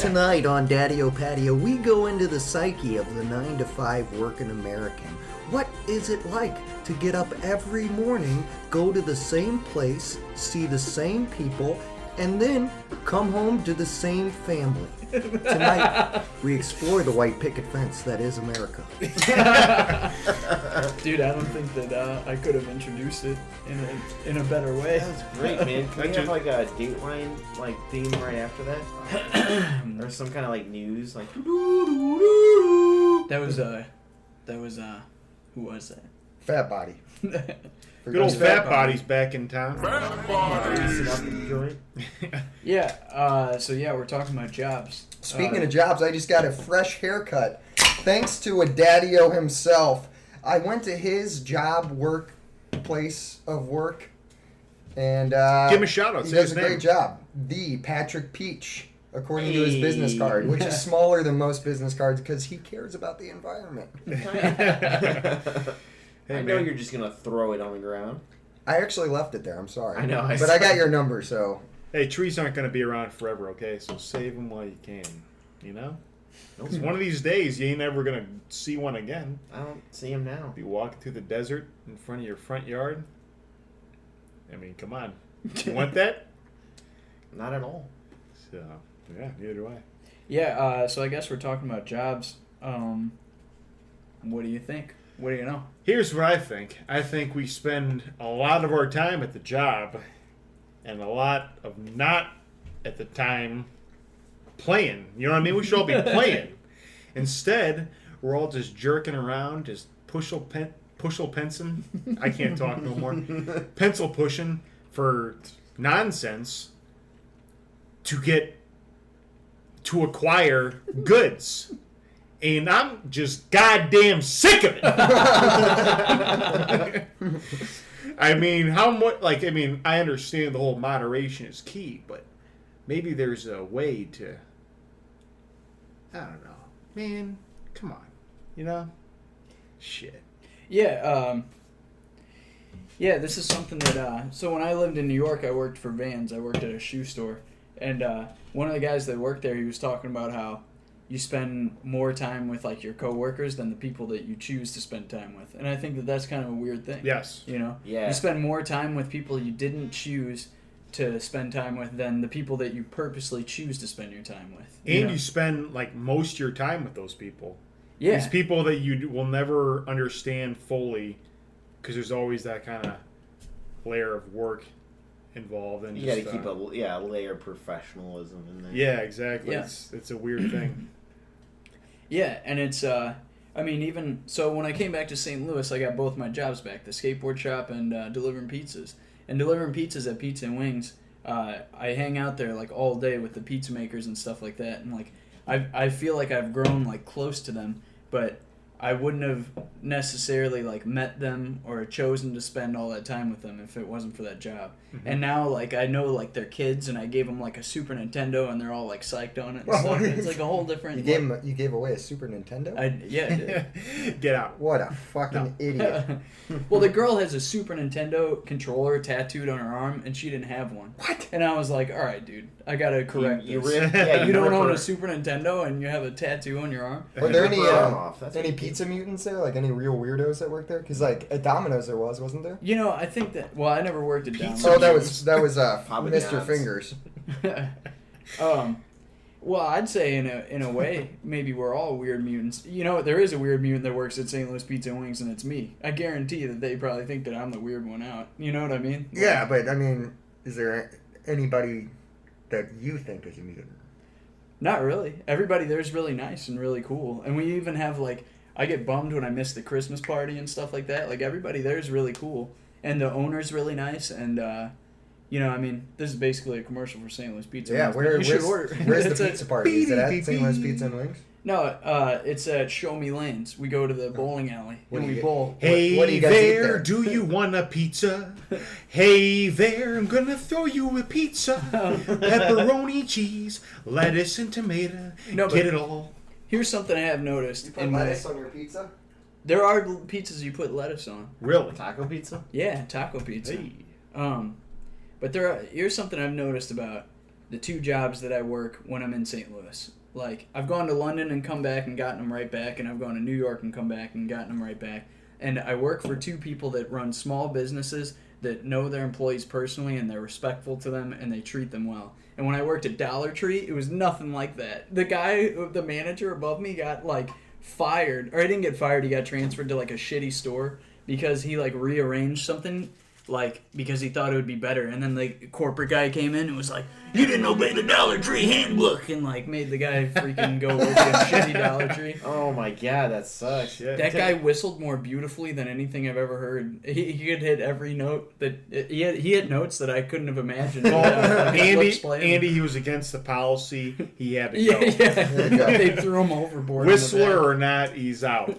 Tonight on Daddy-O Patio, we go into the psyche of the 9-to-5 working American. What is it like to get up every morning, go to the same place, see the same people, and then come home to the same family? Tonight, we explore the white picket fence that is America. Dude, I don't think that I could have introduced it in a better way. That's great, man. Can we have like a Dateline like theme right after that? Or some kind of like news, like. That was who was that? Fat Body. Good old Fat Body's back in town. Fat Body. Yeah, so we're talking about jobs. Speaking of jobs, I just got a fresh haircut. Thanks to a daddy-o himself. I went to his place of work, and give him a shout out. He does a great job. The Patrick Peach, according to his business card, which is smaller than most business cards because he cares about the environment. Hey, I know you're just gonna throw it on the ground. I actually left it there. I'm sorry. I know. But I got your number, so. Hey, trees aren't going to be around forever, okay? So save them while you can. You know? Because one of these days, you ain't never going to see one again. I don't see him now. Be walking through the desert in front of your front yard. I mean, come on. You want that? Not at all. So, yeah, neither do I. Yeah, so I guess we're talking about jobs. What do you think? What do you know? Here's what I think. I think we spend a lot of our time at the job and a lot of not at the time playing. You know what I mean? We should all be playing. Instead, we're all just jerking around, just Pushil Pencin. I can't talk no more. Pencil pushing for nonsense to acquire goods. And I'm just goddamn sick of it. I mean, how much? I understand the whole moderation is key, but maybe there's a way to. I don't know, man. Come on, you know, shit. Yeah, this is something that. So when I lived in New York, I worked for Vans. I worked at a shoe store, and one of the guys that worked there, he was talking about how you spend more time with like your coworkers than the people that you choose to spend time with, and I think that that's kind of a weird thing. Yes. You know. Yeah. You spend more time with people you didn't choose to spend time with than the people that you purposely choose to spend your time with. And you spend like most of your time with those people. Yeah. These people that you will never understand fully, because there's always that kind of layer of work involved, and you got to keep a layer of professionalism in there. Yeah, exactly. Yeah. It's a weird thing. Yeah, and it's, even, so when I came back to St. Louis, I got both my jobs back, the skateboard shop and delivering pizzas. And delivering pizzas at Pizza and Wings, I hang out there, like, all day with the pizza makers and stuff like that. And, like, I feel like I've grown, like, close to them, but I wouldn't have necessarily, like, met them or chosen to spend all that time with them if it wasn't for that job. Mm-hmm. And now, like, I know, like, they're kids, and I gave them, like, a Super Nintendo, and they're all, like, psyched on it and stuff. It's, like, a whole different... You gave away a Super Nintendo? Yeah, I did. Get out. What a fucking idiot. Well, the girl has a Super Nintendo controller tattooed on her arm, and she didn't have one. What? And I was like, all right, dude, I gotta correct You this. You don't own a Super Nintendo, and you have a tattoo on your arm? Were there any pizza mutants there? Like, any real weirdos that worked there? Because, like, at Domino's there wasn't there? You know, I think that... Well, I never worked at Domino's. Oh, that was Mr. Fingers. Well, I'd say in a way, maybe we're all weird mutants. You know, there is a weird mutant that works at St. Louis Pizza and Wings, and it's me. I guarantee that they probably think that I'm the weird one out. You know what I mean? Yeah, but, I mean, is there anybody that you think is a mutant? Not really. Everybody there's really nice and really cool. And we even have, like... I get bummed when I miss the Christmas party and stuff like that. Like, everybody there is really cool. And the owner's really nice. And, you know, I mean, this is basically a commercial for St. Louis Pizza. Yeah, where's the pizza party? Is it at St. Louis Pizza and Wings? No, it's at Show Me Lanes. We go to the bowling alley and we bowl. Hey what do you guys eat there? Do you want a pizza? Hey there, I'm gonna throw you a pizza. Pepperoni, cheese, lettuce, and tomato. Get it all. Here's something I have noticed. You put lettuce on your pizza? There are pizzas you put lettuce on. Really? Taco pizza? Yeah, taco pizza. Hey. But here's something I've noticed about the 2 jobs that I work when I'm in St. Louis. Like, I've gone to London and come back and gotten them right back, and I've gone to New York and come back and gotten them right back. And I work for 2 people that run small businesses that know their employees personally, and they're respectful to them, and they treat them well. And when I worked at Dollar Tree, it was nothing like that. The manager above me got, like, fired. Or he didn't get fired, he got transferred to, like, a shitty store because he, like, rearranged something, like, because he thought it would be better. And then the corporate guy came in and was like, you didn't obey the Dollar Tree handbook, and, like, made the guy freaking go work at shitty Dollar Tree. Oh my god, that sucks. Shit. That guy whistled more beautifully than anything I've ever heard. He could hit every note that he had notes that I couldn't have imagined. Well, Andy, he was against the policy. He had to go. Yeah. They threw him overboard. Whistler or not, he's out.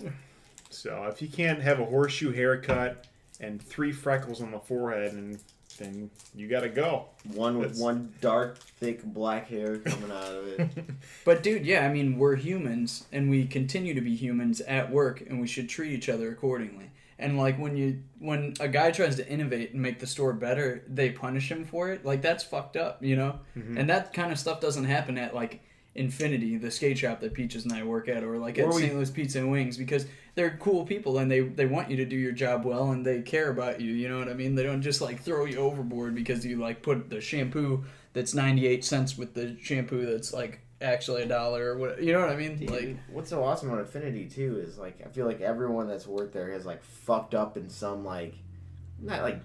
So if you can't have a horseshoe haircut and 3 freckles on the forehead, and then you got to go. One dark, thick black hair coming out of it. But dude, yeah, I mean, we're humans, and we continue to be humans at work, and we should treat each other accordingly. And like when a guy tries to innovate and make the store better, they punish him for it. Like, that's fucked up, you know? Mm-hmm. And that kind of stuff doesn't happen at like Infinity, the skate shop that Peaches and I work at, or like at St. Louis Pizza and Wings, because they're cool people and they want you to do your job well and they care about you, you know what I mean? They don't just like throw you overboard because you like put the shampoo that's 98 cents with the shampoo that's like actually $1 or what, you know what I mean? Dude, like, what's so awesome about Infinity too is like I feel like everyone that's worked there has like fucked up in some like not like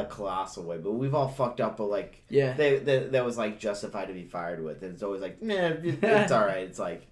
colossal way, but we've all fucked up, but like that was like justified to be fired with, and it's always like nah, it's all right. It's like,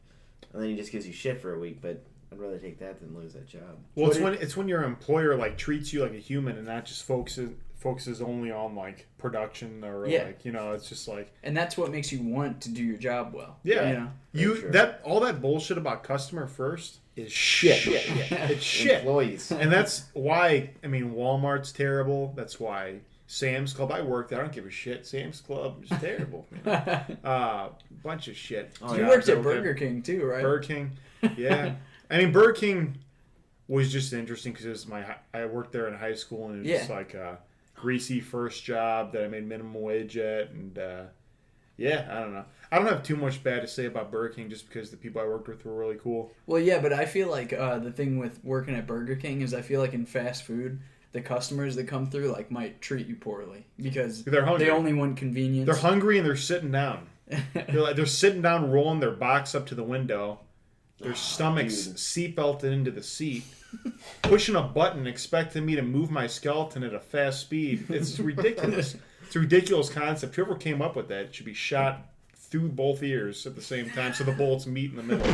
and then he just gives you shit for a week, but I'd rather take that than lose that job. Well, it's when your employer like treats you like a human and not just focuses only on like production or like, you know, it's just like, and that's what makes you want to do your job well. Yeah, you know? That all that bullshit about customer first is shit. It's shit. Employees. And that's why, I mean, Walmart's terrible. That's why Sam's Club, I worked there. I don't give a shit. Sam's Club is terrible. Bunch of shit. Oh, you worked at Burger King too, right? Burger King, yeah. I mean, Burger King was just interesting because I worked there in high school, and it was just like a greasy first job that I made minimum wage at, and I don't know. I don't have too much bad to say about Burger King just because the people I worked with were really cool. Well, yeah, but I feel like the thing with working at Burger King is I feel like in fast food, the customers that come through like might treat you poorly because they're hungry. They only want convenience. They're hungry and they're sitting down. they're sitting down, rolling their box up to the window. Their stomachs seatbelted into the seat, pushing a button, expecting me to move my skeleton at a fast speed. It's ridiculous. It's a ridiculous concept. Whoever came up with that should be shot through both ears at the same time so the bullets meet in the middle.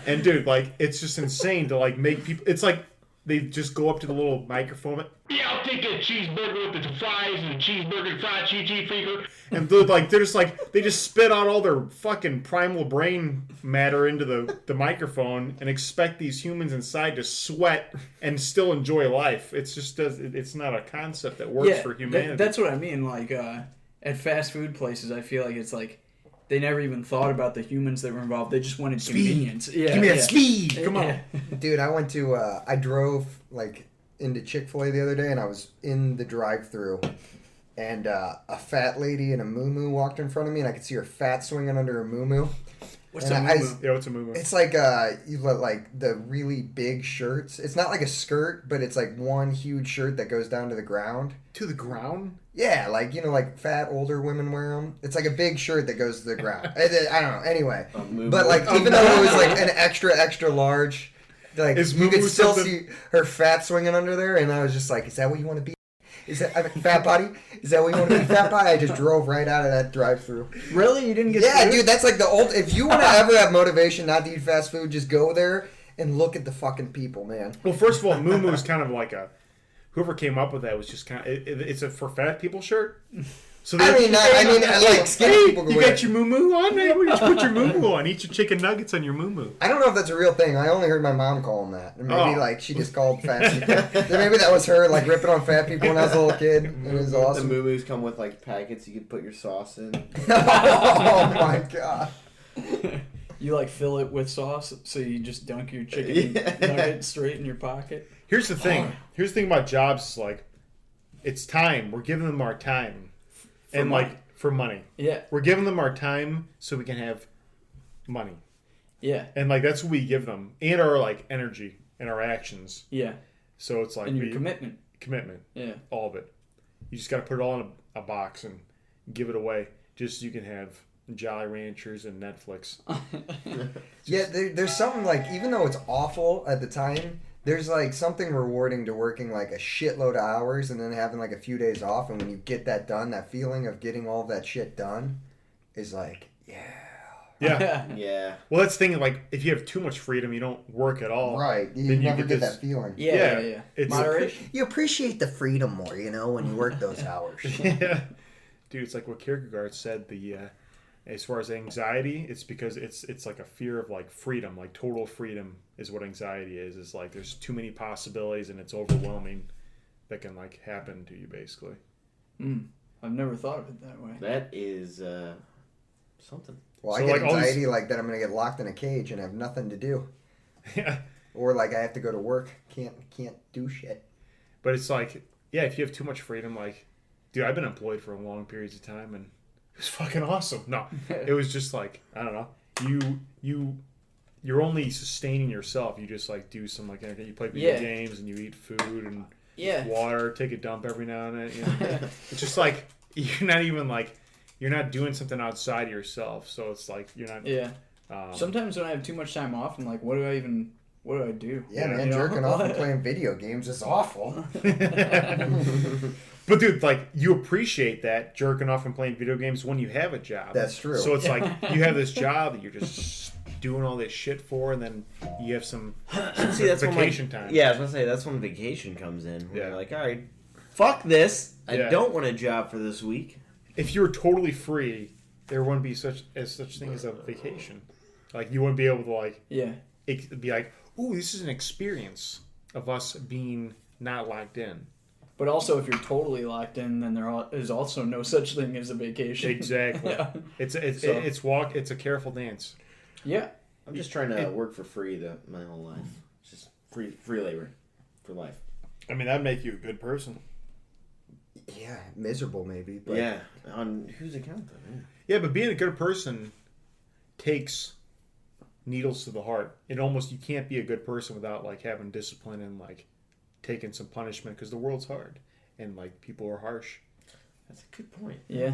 And dude, like, it's just insane to like make people. It's like they just go up to the little microphone. Yeah, I'll take a cheeseburger with the fries and a cheeseburger and fried cheese finger. And they just spit out all their fucking primal brain matter into the microphone and expect these humans inside to sweat and still enjoy life. It's not a concept that works for humanity. That's what I mean. Like at fast food places, I feel like it's like they never even thought about the humans that were involved. They just wanted convenience. Yeah, give me that speed. Come on, dude. I went to I drove like into Chick-fil-A the other day, and I was in the drive-thru. And a fat lady in a muumuu walked in front of me, and I could see her fat swinging under her muumuu. What's a muumuu? Yeah, what's a muumuu? It's like you look like the really big shirts. It's not like a skirt, but it's like one huge shirt that goes down to the ground. To the ground? Yeah, like, you know, like fat older women wear them. It's like a big shirt that goes to the ground. I don't know. Anyway, but like even though it was like an extra large, like you could still see her fat swinging under there, and I was just like, is that what you want to be? Is that fat body? Is that what you want to be, fat body? I just drove right out of that drive-thru. Really? You didn't get food? Dude, that's like the old... If you want to ever have motivation not to eat fast food, just go there and look at the fucking people, man. Well, first of all, muumuu is kind of like a... Whoever came up with that was just kind of... It's a for fat people shirt. So like skinny people can you wear got your muumuu on there? You just put your muumuu on. Eat your chicken nuggets on your muumuu. I don't know if that's a real thing. I only heard my mom call them that. Or maybe like she just called fat people. Maybe that was her like ripping on fat people when I was a little kid. It was awesome. The muumuus come with like packets you can put your sauce in. Oh my god. You like fill it with sauce, so you just dunk your chicken nugget straight in your pocket. Here's the thing. Here's the thing about jobs. Is like, it's time. We're giving them our time. And like for money. Yeah. We're giving them our time so we can have money. Yeah. And like that's what we give them, and our like energy and our actions. Yeah. So it's like and your commitment. Commitment. Yeah. All of it. You just got to put it all in a box and give it away, just so you can have Jolly Ranchers and Netflix. Yeah, there's something like, even though it's awful at the time, there's like something rewarding to working like a shitload of hours and then having like a few days off, and when you get that done, that feeling of getting all that shit done is like, Yeah. Yeah. Well, that's the thing. Like, if you have too much freedom, you don't work at all. right. You Then never get this- that feeling. Yeah. It's Moderation. You appreciate the freedom more, you know, when you work those hours. Yeah. Dude, it's like what Kierkegaard said. As far as anxiety, it's because it's like a fear of like freedom, like total freedom is what anxiety is. It's like there's too many possibilities and it's overwhelming that can like happen to you basically. I've never thought of it that way. That is something. Well, So, I get like, all these- anxiety like that I'm going to get locked in a cage and have nothing to do. Yeah. Or like I have to go to work, can't do shit. But it's like, yeah, if you have too much freedom, like, dude, I've been employed for long periods of time and it was fucking awesome. No, it was just like, I don't know. You're only sustaining yourself. You just like do some like, you play video games and you eat food and water, take a dump every now and then. You know? It's just like, you're not even like, you're not doing something outside of yourself. So it's like, you're not. Yeah. Sometimes when I have too much time off, I'm like, what do I do? Yeah, man, jerking off and playing video games is awful. But dude, like, you appreciate that jerking off and playing video games when you have a job. That's true. So it's like you have this job that you're just doing all this shit for, and then you have some See, that's vacation when, time. Yeah, I was gonna say that's when vacation comes in. Where Yeah. you're like, all right, fuck this. I Yeah. don't want a job for this week. If you were totally free, there wouldn't be such thing as a vacation. Like, you wouldn't be able to like be like, ooh, this is an experience of us being not locked in. But also, if you're totally locked in, then there is also no such thing as a vacation. Exactly. Yeah. It's a careful dance. Yeah. I'm just trying to work for free my whole life. It's just free labor for life. I mean, that'd make you a good person. Yeah, miserable maybe. But Yeah, on whose account though? Yeah, but being a good person takes needles to the heart. You can't be a good person without like having discipline and like taking some punishment, because the world's hard and like people are harsh. That's a good point. Yeah.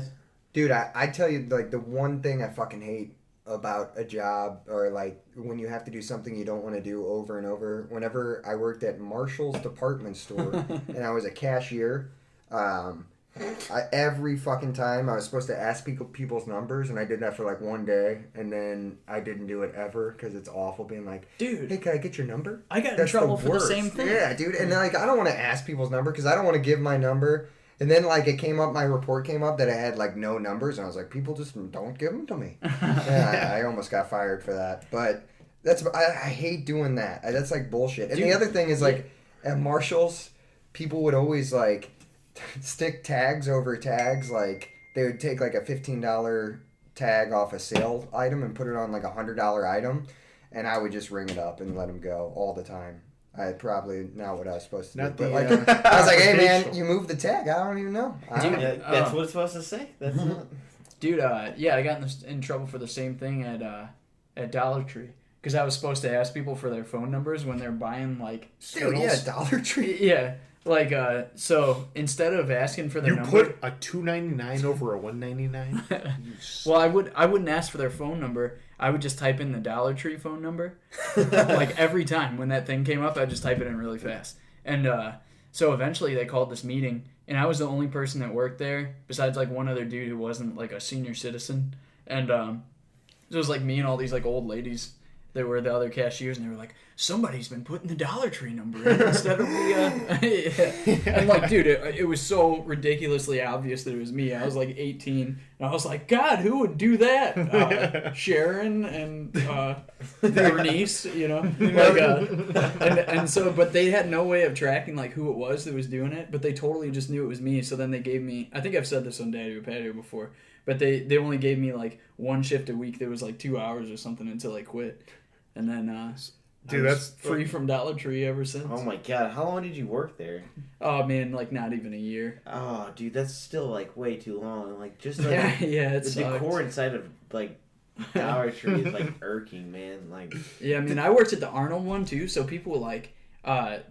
Dude, I tell you, like, the one thing I fucking hate about a job, or like when you have to do something you don't want to do over and over. Whenever I worked at Marshall's department store and I was a cashier, every fucking time I was supposed to ask people's numbers, and I did that for like one day, and then I didn't do it ever because it's awful being like, dude, hey, can I get your number? I got in trouble for the same thing. Yeah, dude, and like I don't want to ask people's number because I don't want to give my number. And then like my report came up that I had like no numbers, and I was like, people just don't give them to me. Yeah, I almost got fired for that. But I hate doing that. That's like bullshit. And Dude, the other thing is like at Marshall's, people would always like stick tags over tags. Like they would take like a $15 tag off a sale item and put it on like a $100 item, and I would just ring it up and let them go all the time. I probably not what I was supposed to do. But like, I was like, hey man, you moved the tag. I don't even know. Dude, That's what it's supposed to say. That's not... Dude, I got in trouble for the same thing at Dollar Tree. Because I was supposed to ask people for their phone numbers when they're buying, like, Dude, yeah, Dollar Tree. Yeah. Like, so instead of asking for their You number... put a $2.99 over a $1.99? Well, I wouldn't ask for their phone number. I would just type in the Dollar Tree phone number. Like, every time when that thing came up, I'd just type it in really fast. And so eventually they called this meeting, and I was the only person that worked there, besides, like, one other dude who wasn't, like, a senior citizen. And it was, like, me and all these, like, old ladies that were the other cashiers, and they were like, somebody's been putting the Dollar Tree number in instead of the... And, like, dude, it was so ridiculously obvious that it was me. I was, like, 18, and I was like, God, who would do that? Sharon and Bernice, you know? Like, and so, but they had no way of tracking, like, who it was that was doing it, but they totally just knew it was me, so then they gave me... I think I've said this on Daddy with Patio before, but they only gave me, like, one shift a week that was, like, 2 hours or something until I quit. And then, Dude, that's free from Dollar Tree ever since. Oh my god, how long did you work there? Oh man, like not even a year. Oh, dude, that's still like way too long. Like just like yeah, the decor inside of like Dollar Tree is like irking, man. Like yeah, I mean, I worked at the Arnold one too, so people like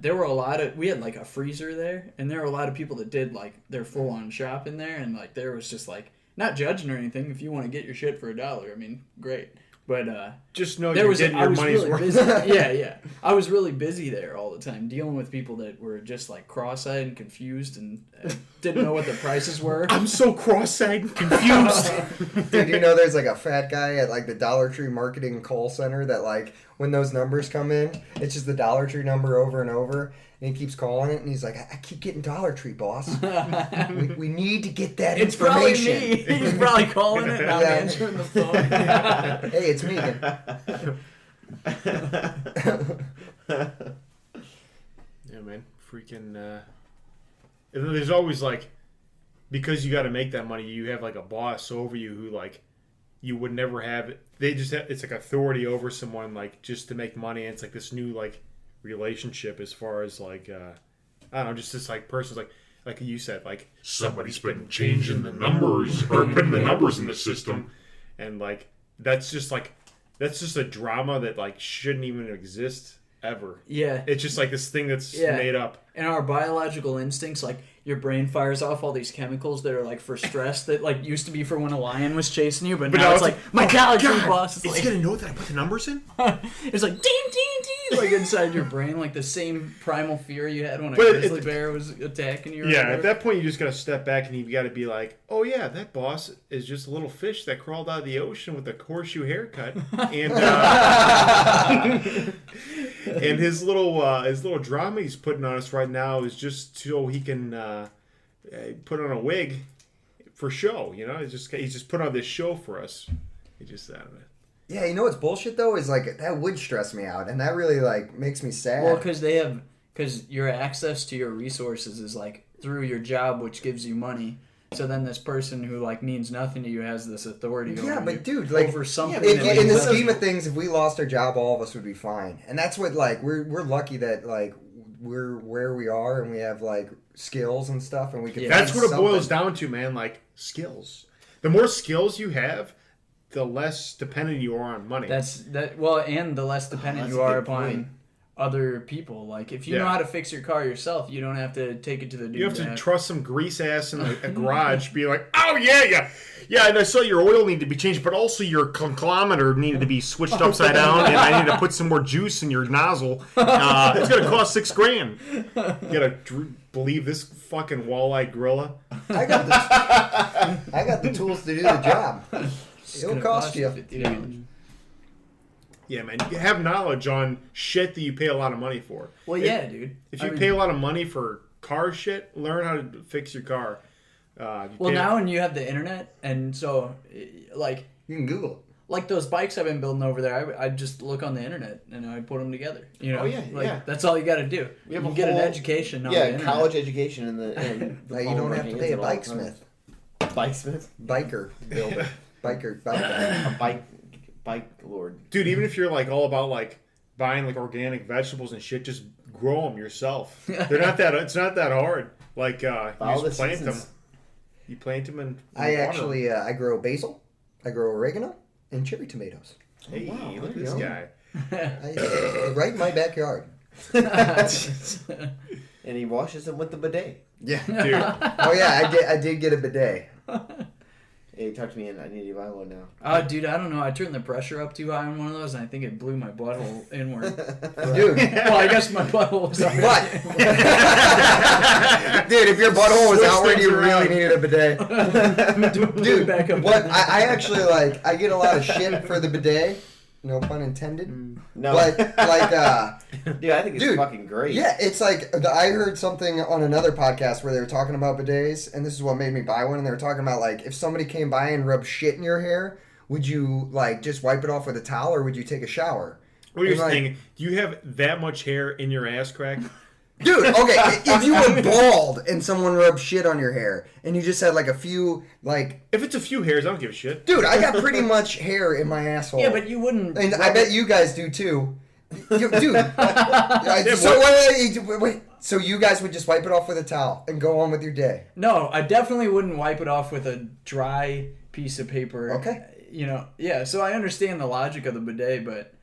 there were a lot of we had like a freezer there, and there were a lot of people that did like their full on shop in there, and like there was just like not judging or anything. If you want to get your shit for $1, I mean, great. But just know you're getting your money's worth. Yeah. I was really busy there all the time, dealing with people that were just like cross-eyed and confused and didn't know what the prices were. I'm so cross-eyed and confused. Dude, you know there's like a fat guy at like the Dollar Tree marketing call center that like when those numbers come in, it's just the Dollar Tree number over and over. And he keeps calling it, and he's like, I keep getting Dollar Tree, boss. we need to get that information. It's probably me. He's probably calling it, and I'm answering the phone. Hey, it's me. Yeah, man. Freaking... there's always, like... Because you got to make that money, you have, like, a boss over you who, like... You would never have... They just have... It's, like, authority over someone, like, just to make money. And it's, like, this new, like... relationship as far as like I don't know, just this like person's like you said, like somebody's been changing the numbers or putting the numbers in the system, and like that's just a drama that like shouldn't even exist ever. Yeah, it's just like this thing that's made up. And our biological instincts, like your brain fires off all these chemicals that are like for stress that like used to be for when a lion was chasing you, but now it's like my Dollar Tree boss is it's like, gonna know that I put the numbers in. It's like ding ding ding, like inside your brain, like the same primal fear you had when a grizzly bear was attacking you. Yeah, at that point you just gotta step back and you gotta be like, oh yeah, that boss is just a little fish that crawled out of the ocean with a horseshoe haircut, and and his little drama he's putting on us right now is just so he can put on a wig for show. You know, he's just put on this show for us. He just Yeah, you know what's bullshit though is like that would stress me out, and that really like makes me sad. Well, because your access to your resources is like through your job, which gives you money. So then this person who like means nothing to you has this authority over but you, dude, like over something. In the scheme of things, if we lost our job, all of us would be fine. And that's what like we're lucky that like we're where we are and we have like skills and stuff, and we can. That's what it boils down to, man. Like skills. The more skills you have, the less dependent you are on money. And the less dependent you are upon other people. Like if you know how to fix your car yourself, you don't have to take it to the dude. You have to trust some grease ass in a garage, be like, oh yeah, and I saw your oil needed to be changed, but also your kilometer needed to be switched upside down, and I need to put some more juice in your nozzle. It's gonna cost $6,000. You gotta believe this fucking walleye gorilla. I got the tools to do the job. It'll cost you. Yeah, man. You have knowledge on shit that you pay a lot of money for. Well, yeah, dude. If you pay a lot of money for car shit, learn how to fix your car. Now and you have the internet, and so, like... You can Google it. Like those bikes I've been building over there, I just look on the internet and I put them together. You know? Oh, yeah, like, that's all you got to do. You can get an education on the internet. College education in the like you don't have to pay a bike smith. Bike smith? Biker builder. Biker. A bike lord. Dude, even if you're like all about like buying like organic vegetables and shit, just grow them yourself. It's not that hard. Like you just plant them. You plant them and I grow basil, I grow oregano, and cherry tomatoes. Hey, look at this guy. Right in my backyard. And he washes them with the bidet. Yeah. Dude. Oh yeah, I did get a bidet. Hey, talk to me, and I need to buy one now. Dude, I don't know. I turned the pressure up too high on one of those, and I think it blew my butthole inward. Dude. Well, I guess my butthole was already... What? Dude, if your butthole was outward, you really needed a bidet. Dude, what? I actually, like, I get a lot of shit for the bidet. No pun intended. No. But, like, dude, I think it's fucking great. Yeah, it's like, I heard something on another podcast where they were talking about bidets, and this is what made me buy one, and they were talking about, like, if somebody came by and rubbed shit in your hair, would you, like, just wipe it off with a towel, or would you take a shower? What are you saying? Do you have that much hair in your ass crack? Dude, okay, if you were bald and someone rubbed shit on your hair and you just had like a few, like... If it's a few hairs, I don't give a shit. Dude, I got pretty much hair in my asshole. Yeah, but you wouldn't... And I bet you guys do too. Dude. Wait. So you guys would just wipe it off with a towel and go on with your day? No, I definitely wouldn't wipe it off with a dry piece of paper. Okay. Yeah, so I understand the logic of the bidet, but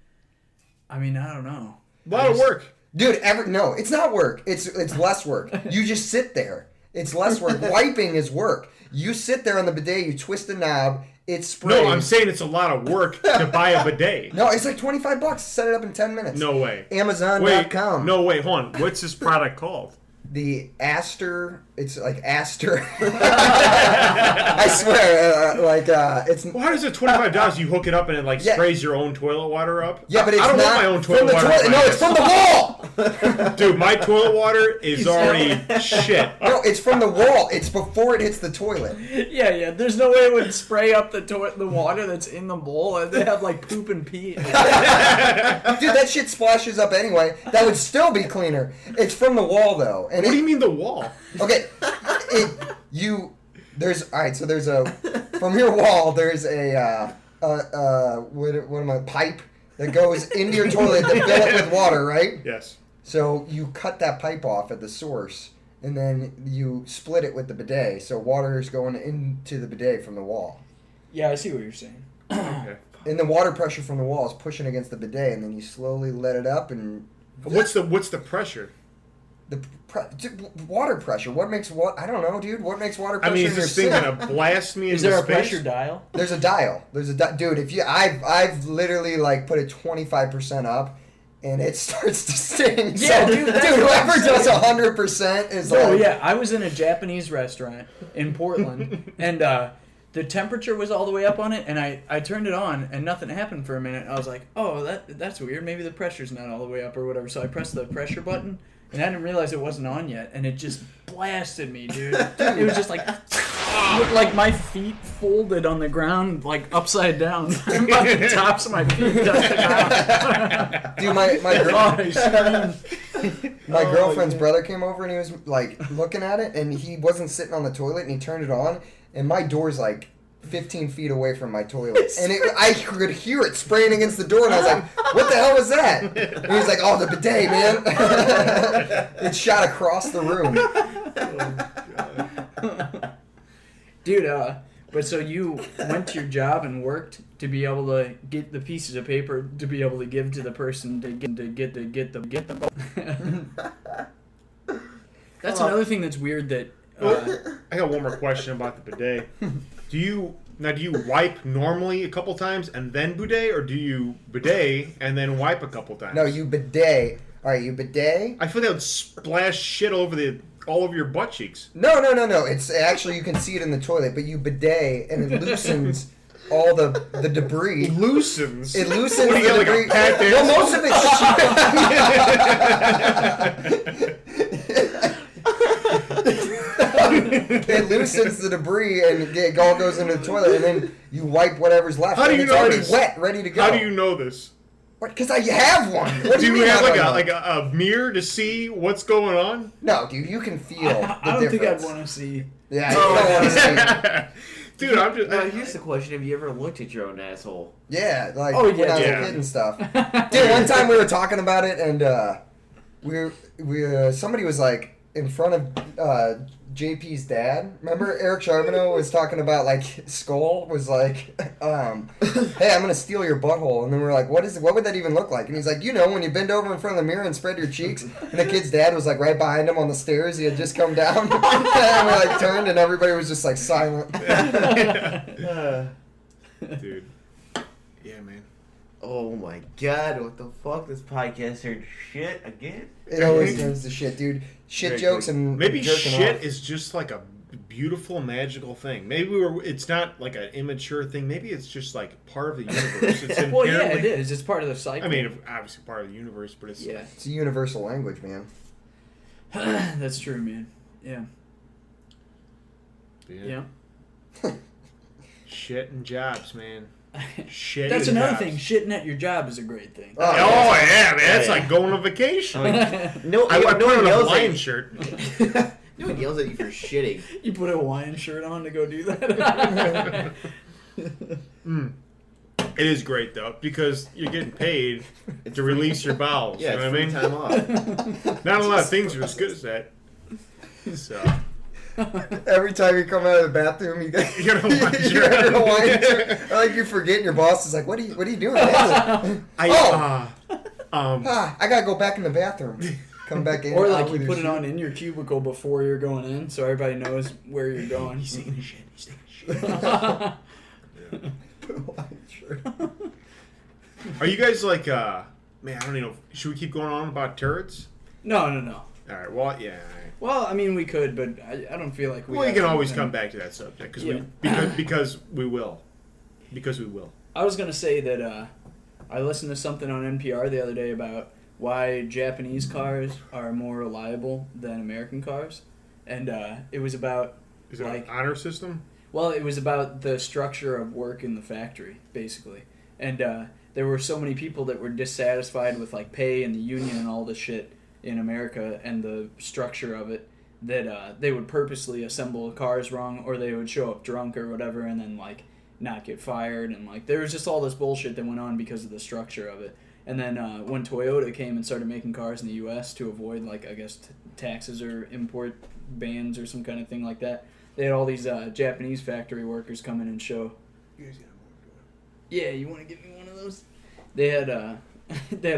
I mean, I don't know. A lot of work. Dude, no, it's not work. It's less work. You just sit there. It's less work. Wiping is work. You sit there on the bidet, you twist the knob, it sprays. No, I'm saying it's a lot of work to buy a bidet. No, it's like $25. Set it up in 10 minutes. No way. Amazon.com. No way, hold on. What's this product called? The Aster, it's like Aster. I swear, it's. Well, how does it $25? You hook it up and it sprays your own toilet water up? Yeah, but it's I don't not want my own toilet water. No, it's from the wall. Dude, my toilet water is already shit. No, it's from the wall. It's before it hits the toilet. Yeah. There's no way it would spray up the water that's in the bowl. They have like poop and pee. Dude, that shit splashes up anyway. That would still be cleaner. It's from the wall though. And what do you mean the wall? Okay, from your wall there's a pipe that goes into your toilet to fill it with water, right? Yes. So you cut that pipe off at the source, and then you split it with the bidet, so water is going into the bidet from the wall. Yeah, I see what you're saying. Okay. And the water pressure from the wall is pushing against the bidet, and then you slowly let it up and. What's the pressure? Water pressure. What makes I don't know, dude. What makes water pressure? I mean, is this thing gonna blast me into space? Is there a pressure dial? There's a dial. Dude. If you, I've literally put it 25% up, and it starts to sting. Yeah, so, dude. Whoever does 100% is Oh yeah, I was in a Japanese restaurant in Portland, and the temperature was all the way up on it, and I turned it on, and nothing happened for a minute. I was like, oh, that's weird. Maybe the pressure's not all the way up or whatever. So I pressed the pressure button. And I didn't realize it wasn't on yet, and it just blasted me, dude. It was just like my feet folded on the ground, like upside down. The tops of my feet touched the ground. Dude, my girlfriend's brother came over, and he was looking at it, and he wasn't sitting on the toilet, and he turned it on, and my door's 15 feet away from my toilet. And I could hear it spraying against the door, and I was like, what the hell was that? And he was like, oh, the bidet, man. It shot across the room. Oh, God. Dude, but so you went to your job and worked to be able to get the pieces of paper to be able to give to the person to get the That's another thing that's weird that I got one more question about the bidet. Do you wipe normally a couple times and then bidet, or do you bidet and then wipe a couple times? No, you bidet. All right, you bidet. I feel that would splash shit all over your butt cheeks. No. It's actually, you can see it in the toilet, but you bidet and it loosens all the debris. It loosens the what, debris. Like a pat dance? Well, most of it loosens the debris and it all goes into the toilet, and then you wipe whatever's left. How do you it's know already this? wet, ready to go. How do you know this? Because I have one. What do you mean? Do you have I don't know? a mirror to see what's going on? No, dude, you can feel the I don't think I'd difference. want to see. Yeah, you don't want to see it. Dude, I'm just. Now, here's the question: have you ever looked at your own asshole? Yeah, when I Oh, was yeah, a yeah. kid and stuff. Dude, one time we were talking about it, and somebody was in front of JP's dad. Remember Eric Charbonneau was talking about Skull was hey, I'm gonna steal your butthole, and then we're like, what would that even look like? And he's like, when you bend over in front of the mirror and spread your cheeks. And the kid's dad was right behind him on the stairs. He had just come down, and we turned, and everybody was just silent. Dude. Yeah, man. Oh my God! What the fuck? This podcast turned shit again. It always turns to shit, dude. Shit Very jokes quick. and Maybe jerking shit off. is just a beautiful, magical thing. Maybe it's not an immature thing. Maybe it's just part of the universe. It's Well, yeah, inherently- it is. It's part of the cycle. I mean, obviously part of the universe, but it's yeah, It's a universal language, man. that's true, man. Yeah. yeah. Shit and jobs, man. Shit. That's and another jobs. thing. Shitting at your job is a great thing. Oh, Oh yeah, man! It's Yeah. like going on vacation. No, I put no on one a yells at Hawaiian you. shirt. No one yells at you for shitting. You put a Hawaiian shirt on to go do that. It is great though because you're getting paid to release your bowels. Yeah, you know what I mean? time off. Not a lot of things are as good as that. So Every time you come out of the bathroom, you gotta wind your I like you forget. Your boss is like, "What are you doing?" I gotta go back in the bathroom. Come back in. Or like you put it on in your cubicle before you're going in, so everybody knows where you're going. He's taking a shit. He's taking a shit. Are you guys like, man, I don't even know. Should we keep going on about turrets? No. All right, well, yeah. Well, I mean, we could, but I don't feel like we. Well, you can always come back to that subject because we will. Because we will. I was gonna say that I listened to something on NPR the other day about why Japanese cars are more reliable than American cars, and it was about. Is it like an honor system? Well, it was about the structure of work in the factory, basically, and there were so many people that were dissatisfied with like pay and the union and all this shit in America and the structure of it that they would purposely assemble cars wrong, or they would show up drunk or whatever and then like not get fired, and like there was just all this bullshit that went on because of the structure of it. And then when Toyota came and started making cars in the U.S. to avoid like I guess taxes or import bans or some kind of thing like that, they had all these Japanese factory workers come in and show. You guys got more. Yeah, you want to give me one of those? They had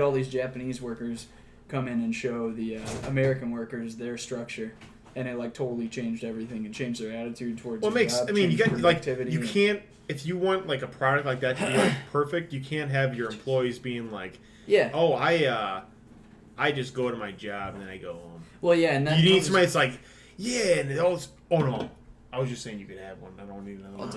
all these Japanese workers come in and show the American workers their structure, and it like totally changed everything and changed their attitude towards. Well, it makes. I mean, you got like you can't if you want like a product like that to be like, perfect. You can't have your employees being like, yeah, oh, I just go to my job and then I go home. Well, yeah, and you need somebody that's like, yeah, and oh no, I was just saying you could have one. I don't need another one.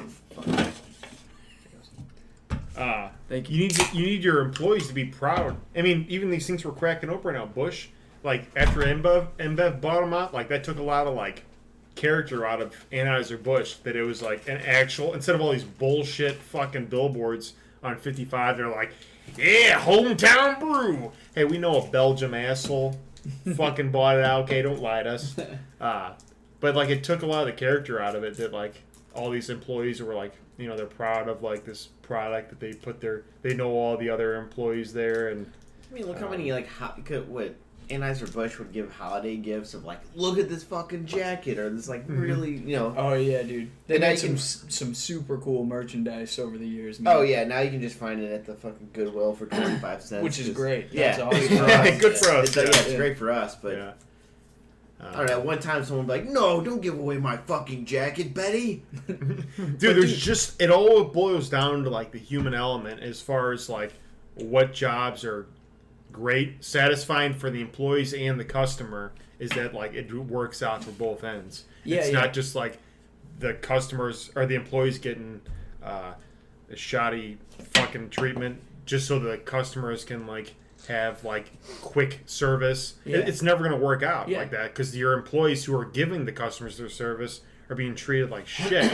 Thank you. You need your employees to be proud. I mean, even these things we're cracking open right now, Bush, like after InBev bought them out, like that took a lot of like character out of Anheuser-Busch, that it was like an actual, instead of all these bullshit fucking billboards on 55, they're like, yeah, hometown brew. Hey, we know a Belgium asshole fucking bought it out. Okay, don't lie to us. But like it took a lot of the character out of it, that like all these employees were like, you know, they're proud of like this product that they know all the other employees there. And I mean, look how many like what Anheuser-Busch would give holiday gifts of like, look at this fucking jacket, or this like really, you know. Oh yeah, dude. They made some super cool merchandise over the years, man. Oh yeah, now you can just find it at the fucking Goodwill for 25 cents. Which is great. Yeah, That's good for us. It's great for us, but yeah. I don't know. One time someone would be like, no, don't give away my fucking jacket, Betty. It all boils down to like the human element as far as like what jobs are great, satisfying for the employees and the customer, is that like it works out for both ends. Yeah, it's not just like the customers or the employees getting a shoddy fucking treatment just so the customers can like have like quick service. Yeah. It's never going to work out like that, because your employees who are giving the customers their service are being treated like shit.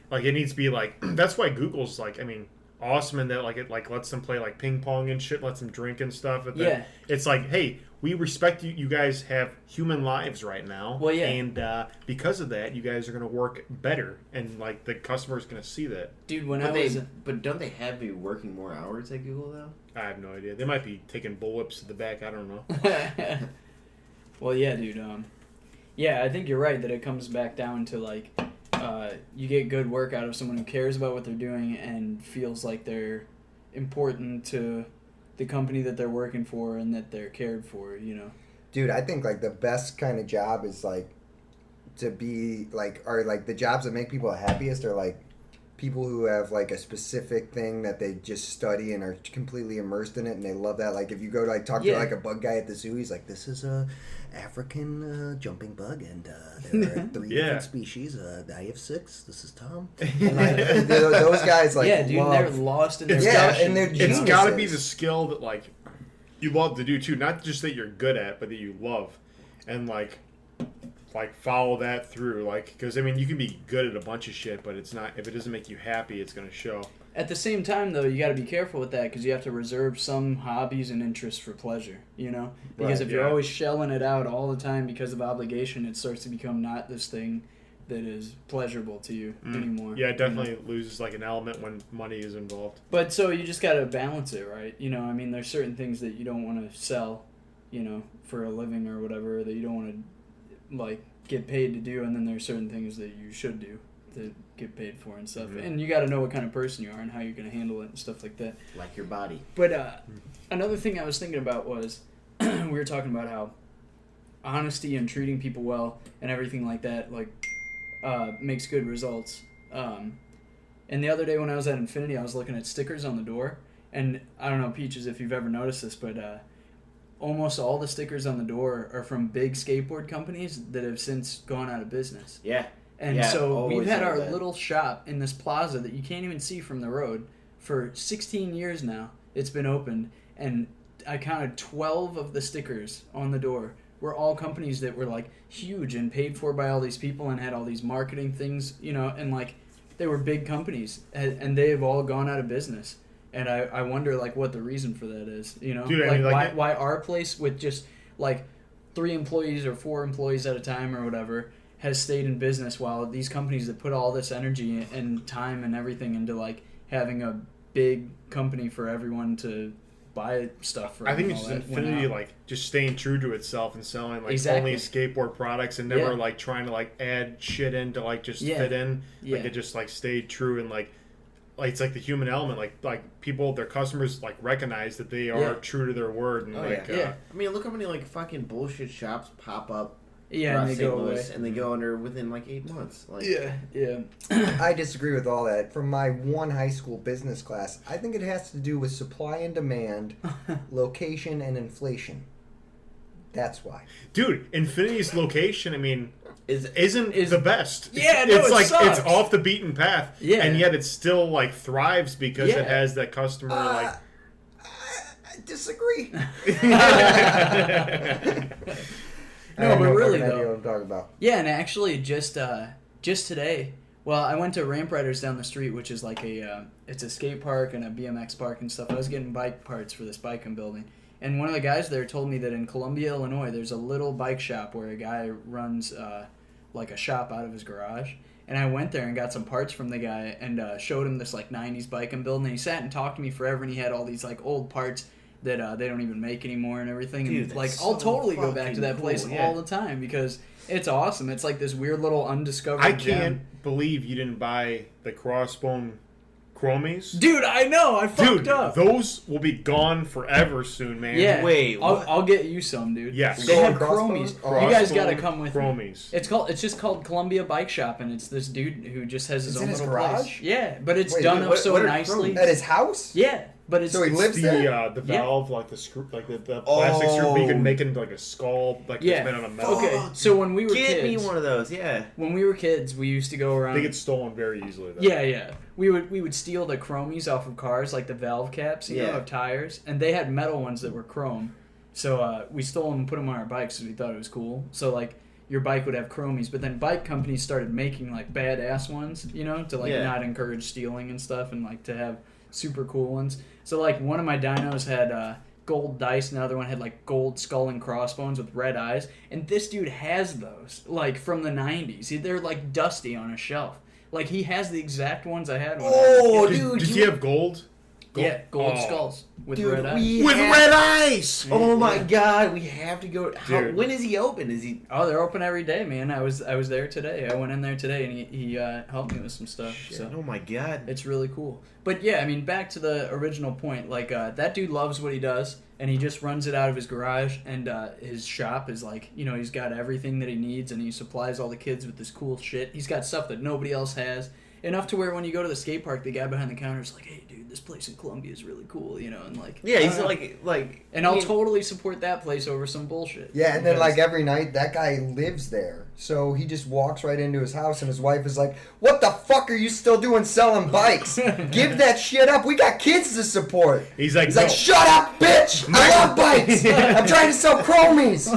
Like it needs to be like, that's why Google's like, I mean, awesome in that like it like lets them play like ping pong and shit, lets them drink and stuff. But then it's like, hey, we respect you. You guys have human lives right now. Well, yeah. And because of that, you guys are going to work better, and like the customer's going to see that. Dude, but don't they have you working more hours at Google though? I have no idea. They might be taking bullwhips to the back. I don't know. Well, yeah, dude. Yeah, I think you're right that it comes back down to like you get good work out of someone who cares about what they're doing and feels like they're important to the company that they're working for and that they're cared for, you know. Dude, I think like the best kind of job is like to be like, or like the jobs that make people happiest are like people who have like a specific thing that they just study and are completely immersed in it, and they love that. Like if you go to like talk to like a bug guy at the zoo, he's like, this is a African jumping bug, and there are 3 different species. I have 6. This is Tom. And like, those guys like dude, they're lost in their and they're geniuses. It's got to be the skill that like you love to do too, not just that you're good at, but that you love, and like follow that through. Like, because I mean, you can be good at a bunch of shit, but it's not, if it doesn't make you happy, it's gonna show. At the same time, though, you got to be careful with that, because you have to reserve some hobbies and interests for pleasure, you know? Because if you're always shelling it out all the time because of obligation, it starts to become not this thing that is pleasurable to you anymore. Yeah, it definitely loses like an element when money is involved. But so you just got to balance it, right? You know, I mean, there's certain things that you don't want to sell, you know, for a living or whatever, that you don't want to, like, get paid to do, and then there's certain things that you should do to get paid for and stuff. And you got to know what kind of person you are and how you're going to handle it and stuff like that. Like your body. But another thing I was thinking about was we were talking about how honesty and treating people well and everything like that, like, makes good results. And the other day when I was at Infinity, I was looking at stickers on the door, and I don't know, Peaches, if you've ever noticed this, but almost all the stickers on the door are from big skateboard companies that have since gone out of business. Yeah. And so we've had our that. little shop in this plaza that you can't even see from the road for 16 years now. It's been opened, and I counted 12 of the stickers on the door were all companies that were, like, huge and paid for by all these people and had all these marketing things, you know, and, like, they were big companies, and they have all gone out of business. And I wonder, like, what the reason for that is, you know? Dude, I like, mean, why our place with just, like, 3 employees or 4 employees at a time or whatever has stayed in business, while these companies that put all this energy and time and everything into, like, having a big company for everyone to buy stuff for. I think it's just Infinity, like, just staying true to itself and selling, like, only skateboard products and never, like, trying to, like, add shit in to, like, just fit in. Like, it just, like, stayed true and, like, it's like the human element. Like people, their customers, like, recognize that they are true to their word. And, I mean, look how many, like, fucking bullshit shops pop up. Yeah, and they go away. And they go under within, like, 8 months. Like, yeah. I disagree with all that. From my one high school business class, I think it has to do with supply and demand, location, and inflation. That's why. Dude, Infinity's location, I mean, isn't the best. Yeah, no, it's like sucks. It's off the beaten path. Yeah. And yet it still, like, thrives because it has that customer I disagree. No, but really though. What I'm talking about. Yeah, and actually just today, well, I went to Ramp Riders down the street, which is like it's a skate park and a BMX park and stuff. I was getting bike parts for this bike I'm building. And one of the guys there told me that in Columbia, Illinois, there's a little bike shop where a guy runs like a shop out of his garage. And I went there and got some parts from the guy and showed him this, like, 90s bike I'm building. And he sat and talked to me forever, and he had all these, like, old parts that they don't even make anymore and everything. Dude, and, like, I'll totally go back to that place all the time because it's awesome. It's like this weird little undiscovered I gem. can't believe you didn't buy the Crossbone Chromies. Dude, I know. I fucked up. Those will be gone forever soon, man. Yeah. Wait, I'll get you some, dude. Yes. They have Crossbones? chromies. You guys got to come with Chromies. me. It's just called Columbia Bike Shop, and it's this dude who just has his It's own in his little garage? place. Yeah, but it's Wait, done up what so are nicely. At his house? Yeah, but it's So he lives the there? the valve, like the screw, like the plastic screw, you can make into like a skull, like it's made out of metal. Okay, so when we were Get kids, me one of those, yeah. when we were kids, we used to go around. They get stolen very easily, though. Yeah. We would steal the chromies off of cars, like the valve caps, you know, of tires, and they had metal ones that were chrome. So we stole them and put them on our bikes because we thought it was cool. So, like, your bike would have chromies, but then bike companies started making, like, badass ones, you know, to, like, not encourage stealing and stuff, and, like, to have super cool ones. So, like, one of my dynos had gold dice, and the other one had, like, gold skull and crossbones with red eyes, and this dude has those, like, from the 90s. They're, like, dusty on a shelf. Like, he has the exact ones I had when I was a kid. Dude. Did he have gold? Yeah, gold skulls with red eyes. With red eyes! Oh my god, we have to go. When is he open? Is he? Oh, they're open every day, man. I was there today. I went in there today, and he helped me with some stuff. Shit, so oh my god, it's really cool. But yeah, I mean, back to the original point. Like, that dude loves what he does, and he just runs it out of his garage. And his shop is like, you know, he's got everything that he needs, and he supplies all the kids with this cool shit. He's got stuff that nobody else has. Enough to where when you go to the skate park, the guy behind the counter is like, "Hey, dude, this place in Columbia is really cool," you know, and like, yeah, he's like, and I'll totally support that place over some bullshit. Yeah, and then like every night, that guy lives there, so he just walks right into his house, and his wife is like, "What the fuck are you still doing selling bikes? Give that shit up. We got kids to support." He's like, "Shut up, bitch! I love bikes. I'm trying to sell chromies."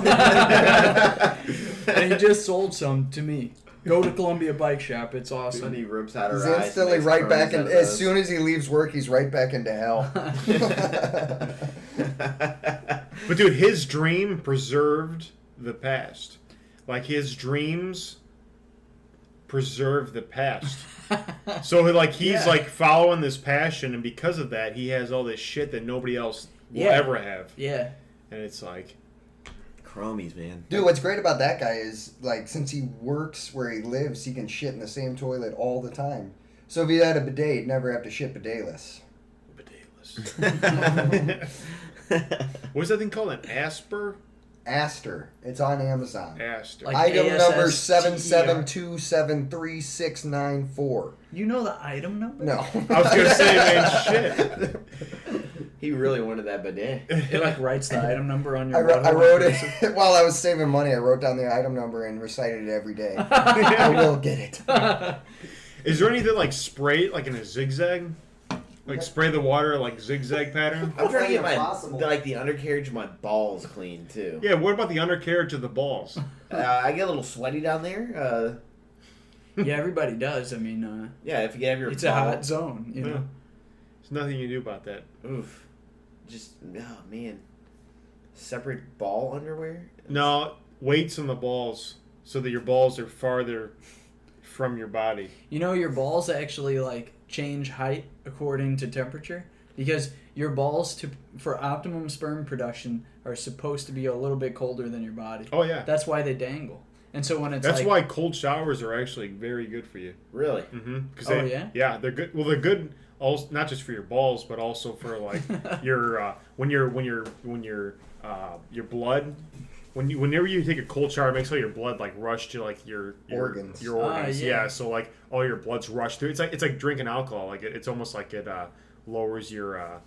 And he just sold some to me. Go to Columbia Bike Shop. It's awesome. And he rips out her He's eyes. instantly right back in. As soon as he leaves work, he's right back into hell. But dude, his dream preserved the past. Like his dreams preserve the past. So like he's like following this passion, and because of that, he has all this shit that nobody else will ever have. Yeah. And it's like chromies, man. Dude, what's great about that guy is like since he works where he lives, he can shit in the same toilet all the time. So if he had a bidet, he'd never have to shit bidetless. What's that thing called? An Asper? Aster. It's on Amazon. Aster. Like item number ASSTER. 7727364. You know the item number? No. I was gonna say, man, shit. He really wanted that bidet. It like writes the item number on your. I wrote it while I was saving money. I wrote down the item number and recited it every day. I will get it. Is there anything like spray like in a zigzag? Like spray the water like zigzag pattern? I'm trying to get Impossible. the undercarriage of my balls clean too. Yeah, what about the undercarriage of the balls? I get a little sweaty down there. Yeah, everybody does. I mean, Yeah, if you have your it's a hot zone, you know. Yeah. There's nothing you can do about that. Oof. Just oh man. Separate ball underwear? No, weights on the balls so that your balls are farther from your body. You know, your balls actually like change height according to temperature because your balls for optimum sperm production are supposed to be a little bit colder than your body. Oh yeah. That's why they dangle. And so when it's That's like, why cold showers are actually very good for you. Really? Mm-hmm. Yeah? Yeah, they're good. Well, they're good also not just for your balls, but also for like your your blood. Whenever you take a cold shower, it makes all your blood like rush to like your Organs. Your organs, yeah. So like all your blood's rushed through. It's like drinking alcohol. Like it's almost like it lowers your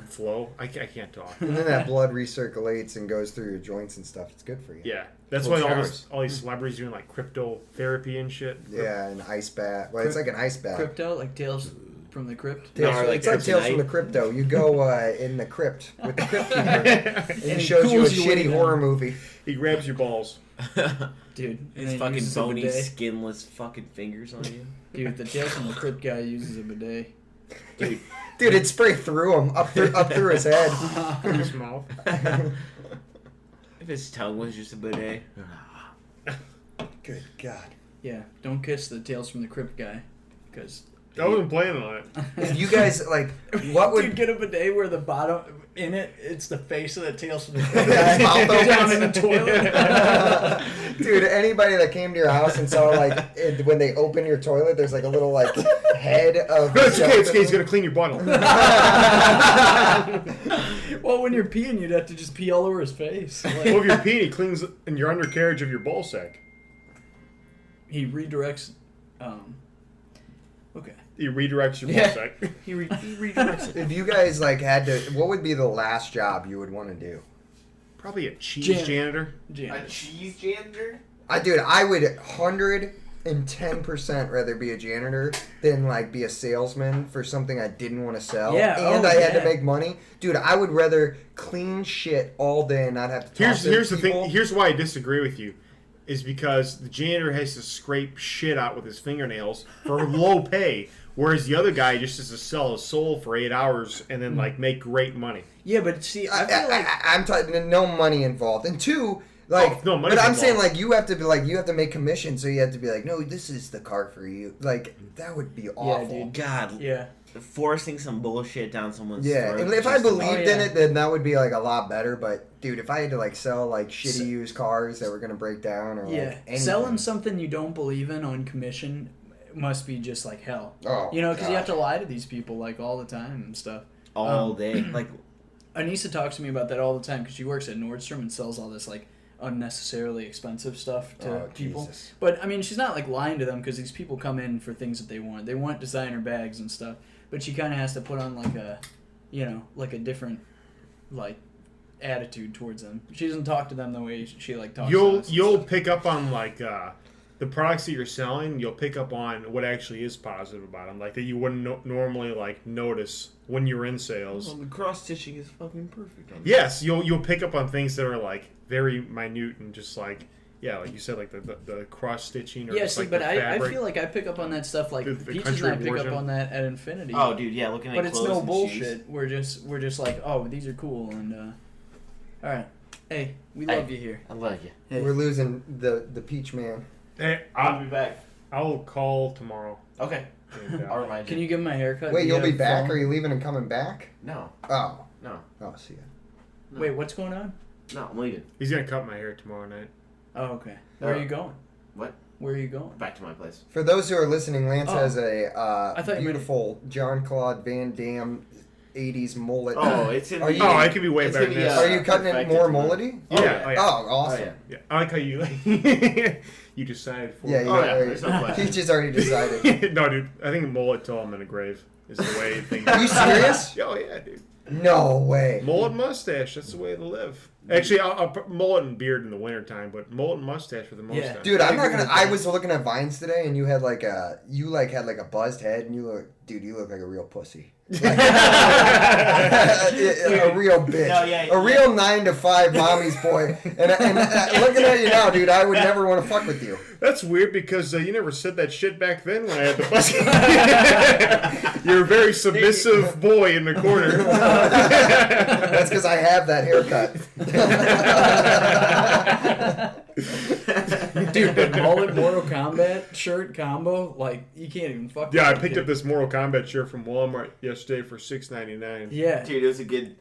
flow. I can't talk. And then that blood recirculates and goes through your joints and stuff. It's good for you. Yeah, that's Cold why showers. all these celebrities doing like cryptotherapy and shit. Yeah, an ice bath. Well, it's like an ice bath. crypto, like Tales from the Crypt. Tales, No, or like it's like Tales from the Kryptonite. Crypto. You go in the crypt with the crypt keeper, and he And shows you a cools you shitty way horror down. movie. He grabs your balls. Dude. and His then fucking uses a bony, bidet. skinless fucking fingers on you. Dude, the Tales from the Crypt guy uses a bidet. Dude, Dude, it'd spray through him, up through his head. His mouth. if his tongue was just a bidet. Good God. Yeah, don't kiss the Tales from the Crypt guy, because I wasn't planning on it. If you guys, like, what would... Dude, get a bidet where the bottom in it's the face of the Tales from the His Crypt guy mouth down opens. in the toilet. Dude, anybody that came to your house and saw, like, when they open your toilet, there's, like, a little, like, head of... No, it's okay. It's okay. He's gonna clean your bottle. Well, when you're peeing, you'd have to just pee all over his face. Like, Well, if you're peeing, he cleans in your undercarriage of your ball sack. he redirects. Okay. He redirects your Yeah. ball sack. He redirects it. If you guys, like, had to... What would be the last job you would want to do? Probably a cheese Janitor. janitor. A cheese janitor? Dude, I would 110% rather be a janitor than, like, be a salesman for something I didn't want to sell. Yeah, And oh, I had to yeah. make money. Dude, I would rather clean shit all day and not have to talk to Here's the people. thing. Here's why I disagree with you. Is because the janitor has to scrape shit out with his fingernails for low pay, whereas the other guy just has to sell his soul for 8 hours and then like make great money. Yeah, but see, I feel like I'm talking no money involved, and two, like, Oh, no, money's but I'm involved. saying like you have to be like you have to make commission, so you have to be like, no, this is the car for you. Like that would be awful. dude. God, yeah. forcing some bullshit down someone's Yeah, throat. and if I just to- believed Oh, in yeah. it, then that would be like a lot better. But dude, if I had to like sell like shitty So- used cars that were gonna break down or Yeah, like anything. selling something you don't believe in on commission must be just like hell. Oh, You know, because you have God. to lie to these people like all the time and stuff. all day. Like, Anissa talks to me about that all the time because she works at Nordstrom and sells all this like unnecessarily expensive stuff to Oh, people. Jesus. But I mean, she's not like lying to them because these people come in for things that they want. They want designer bags and stuff. But she kind of has to put on like a, you know, like a different like attitude towards them. She doesn't talk to them the way she like talks. to us and You'll stuff. pick up on like the products that you're selling. You'll pick up on what actually is positive about them, like that you wouldn't normally like notice when you're in sales. well, the cross stitching is fucking perfect. On Yes, you'll pick up on things that are like very minute and just like like you said, like the cross stitching or Yeah, just, see, like but the I fabric. feel like I pick up on that stuff like The Peaches country and I pick version. up on that at Infinity. Oh, dude, yeah, looking at but it's clothes no and bullshit. shoes. We're just like, oh, these are cool and all right. Hey, we love you here. I like you. Hey. We're losing the Peach Man. Hey, I'll be back. I'll call tomorrow. Okay. And, I'll remind you. Can you give him a haircut? Wait, Do you you'll be have back? phone? Are you leaving and coming back? No. Oh. No. Oh, see ya. No. Wait, what's going on? No, I'm leaving. He's gonna cut my hair tomorrow night. Oh, okay. Where are you going? What? Where are you going? Back to my place. For those who are listening, Lance has a I thought you meant- beautiful Jean-Claude Van Damme 80s mullet. Oh, it's in Are the... you- Oh, it could be way it's better in than the, this. Are you cutting it perfected more tomorrow. mullety? Yeah, oh, yeah. Oh, Oh, awesome. yeah. Yeah, I like how you you decided for Yeah, it. you Oh, know, yeah, there's no question. he just already decided. No, dude. I think mullet till I'm in a grave is the way things. Are you serious? Oh yeah, dude. No way. Mullet mustache. That's the way to live. Actually, I'll put mullet and beard in the wintertime, but mullet and mustache for the most Yeah. time. Dude, I'm I not agree gonna. with I that. was looking at Vines today, and you had like a buzzed head, and you look, dude, you look like a real pussy, like, a real bitch, No, yeah, a real 9 to 5 mommy's boy. And looking at you now, dude, I would never want to fuck with you. That's weird because you never said that shit back then when I had the bus. You're a very submissive boy in the corner. That's because I have that haircut. Dude, the mullet Mortal Kombat shirt combo, like, you can't even fuck Yeah, I with it, picked dude. up this Mortal Kombat shirt from Walmart yesterday for $6.99. Yeah. Dude, it was a good...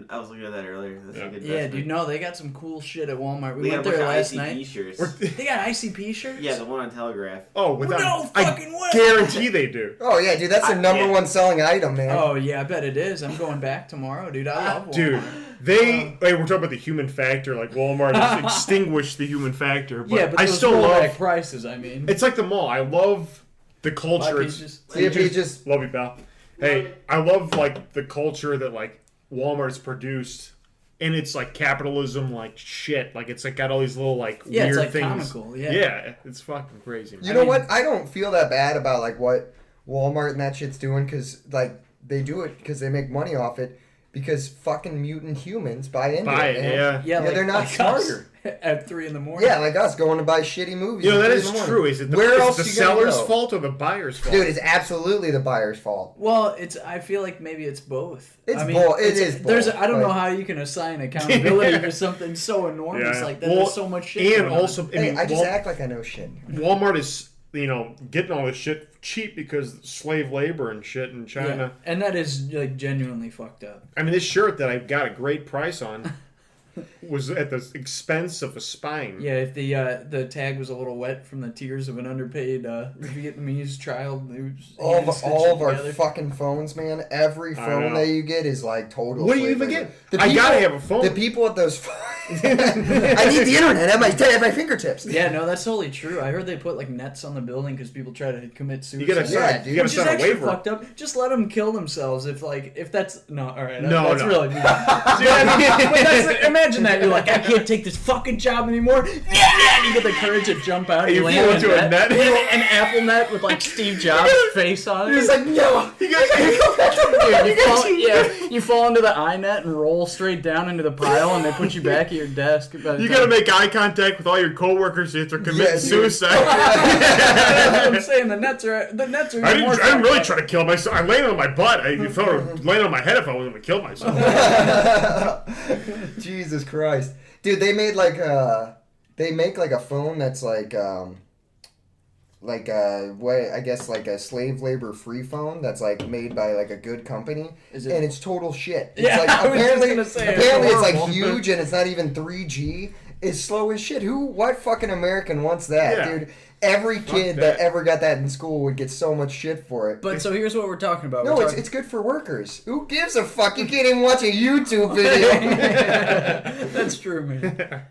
I was looking at that earlier. That's a good Yeah, investment. dude, no, they got some cool shit at Walmart. We They went got a there bunch last of ICP night. shirts. They got ICP shirts? Yeah, the one on Telegraph. Oh, without No fucking way! I guarantee they do. Oh yeah, dude, that's the number one selling item, man. Oh, yeah, I bet it is. I'm going back tomorrow, dude. I love Walmart. Dude, hey, we're talking about the human factor. Like Walmart has extinguished the human factor, but, Yeah, but I those still rollback love. prices, I mean. It's like the mall. I love the culture. Like, It's just- See if he just love you, pal. Hey, I love like the culture that like Walmart's produced, and it's like capitalism, like shit. Like it's like got all these little like Yeah, weird it's, like, things. comical, yeah. Yeah, it's fucking crazy. Man. You know what? I don't feel that bad about like what Walmart and that shit's doing because like they do it because they make money off it because fucking mutant humans buy into Buy it, man. yeah. Yeah, like, they're not like us smarter. At 3 in the morning. Yeah, like us going to buy shitty movies. You know at that 3 is in the morning. true. Is it the, Where is else the you gonna seller's go? fault or the buyer's fault? Dude, it's absolutely the buyer's fault. Well, I feel like maybe it's both. It's I mean, both. It is There's. both, I don't know but- how you can assign accountability for something so enormous Yeah. like that. Well, There's so much shit. and going on. also, I Hey, mean, I just act like I know shit. Walmart is getting all this shit cheap because slave labor and shit in China. Yeah. And that is like genuinely fucked up. I mean, this shirt that I got a great price on was at the expense of a spine. Yeah, if the tag was a little wet from the tears of an underpaid Vietnamese child who's All of our together. fucking phones, man. Every I phone know. that you get is like total. What do you slave even labor. get? I gotta have a phone. The people at those. I need the internet at my fingertips. Yeah, no, that's totally true. I heard they put like nets on the building because people try to commit suicide. You gotta sign. Yeah, dude. you gotta Which is sign a actually waiver. fucked up. Just let them kill themselves if that's no. All right, No, that's no. really mean. Imagine that you're like, I can't take this fucking job anymore. Yeah, you get the courage to jump out. You land fall in into a net. an apple net with like Steve Jobs' face on it. He's like, no. You guys, You fall into the iNet and roll straight down into the pile, and they put you back at your desk. you gotta make eye contact with all your coworkers if they're committing Yeah, dude. suicide. That's what I'm saying. The nets are I even more didn't really fucked try to kill myself. I landed on my butt. I felt landed on my head if I wasn't gonna kill myself. Jesus Christ, dude! They made like they make like a phone that's like way I guess like a slave labor free phone that's like made by like a good company, Is it- and it's total shit. It's Yeah, like, I was just apparently, gonna say, apparently it's like horrible. huge and it's not even 3G. It's slow as shit. What fucking American wants that, Yeah. dude? Every kid that that. ever got that in school would get so much shit for it. But so here's what we're talking about. No, We're it's talking- it's good for workers. Who gives a fuck? You can't even watch a YouTube video. That's true, man.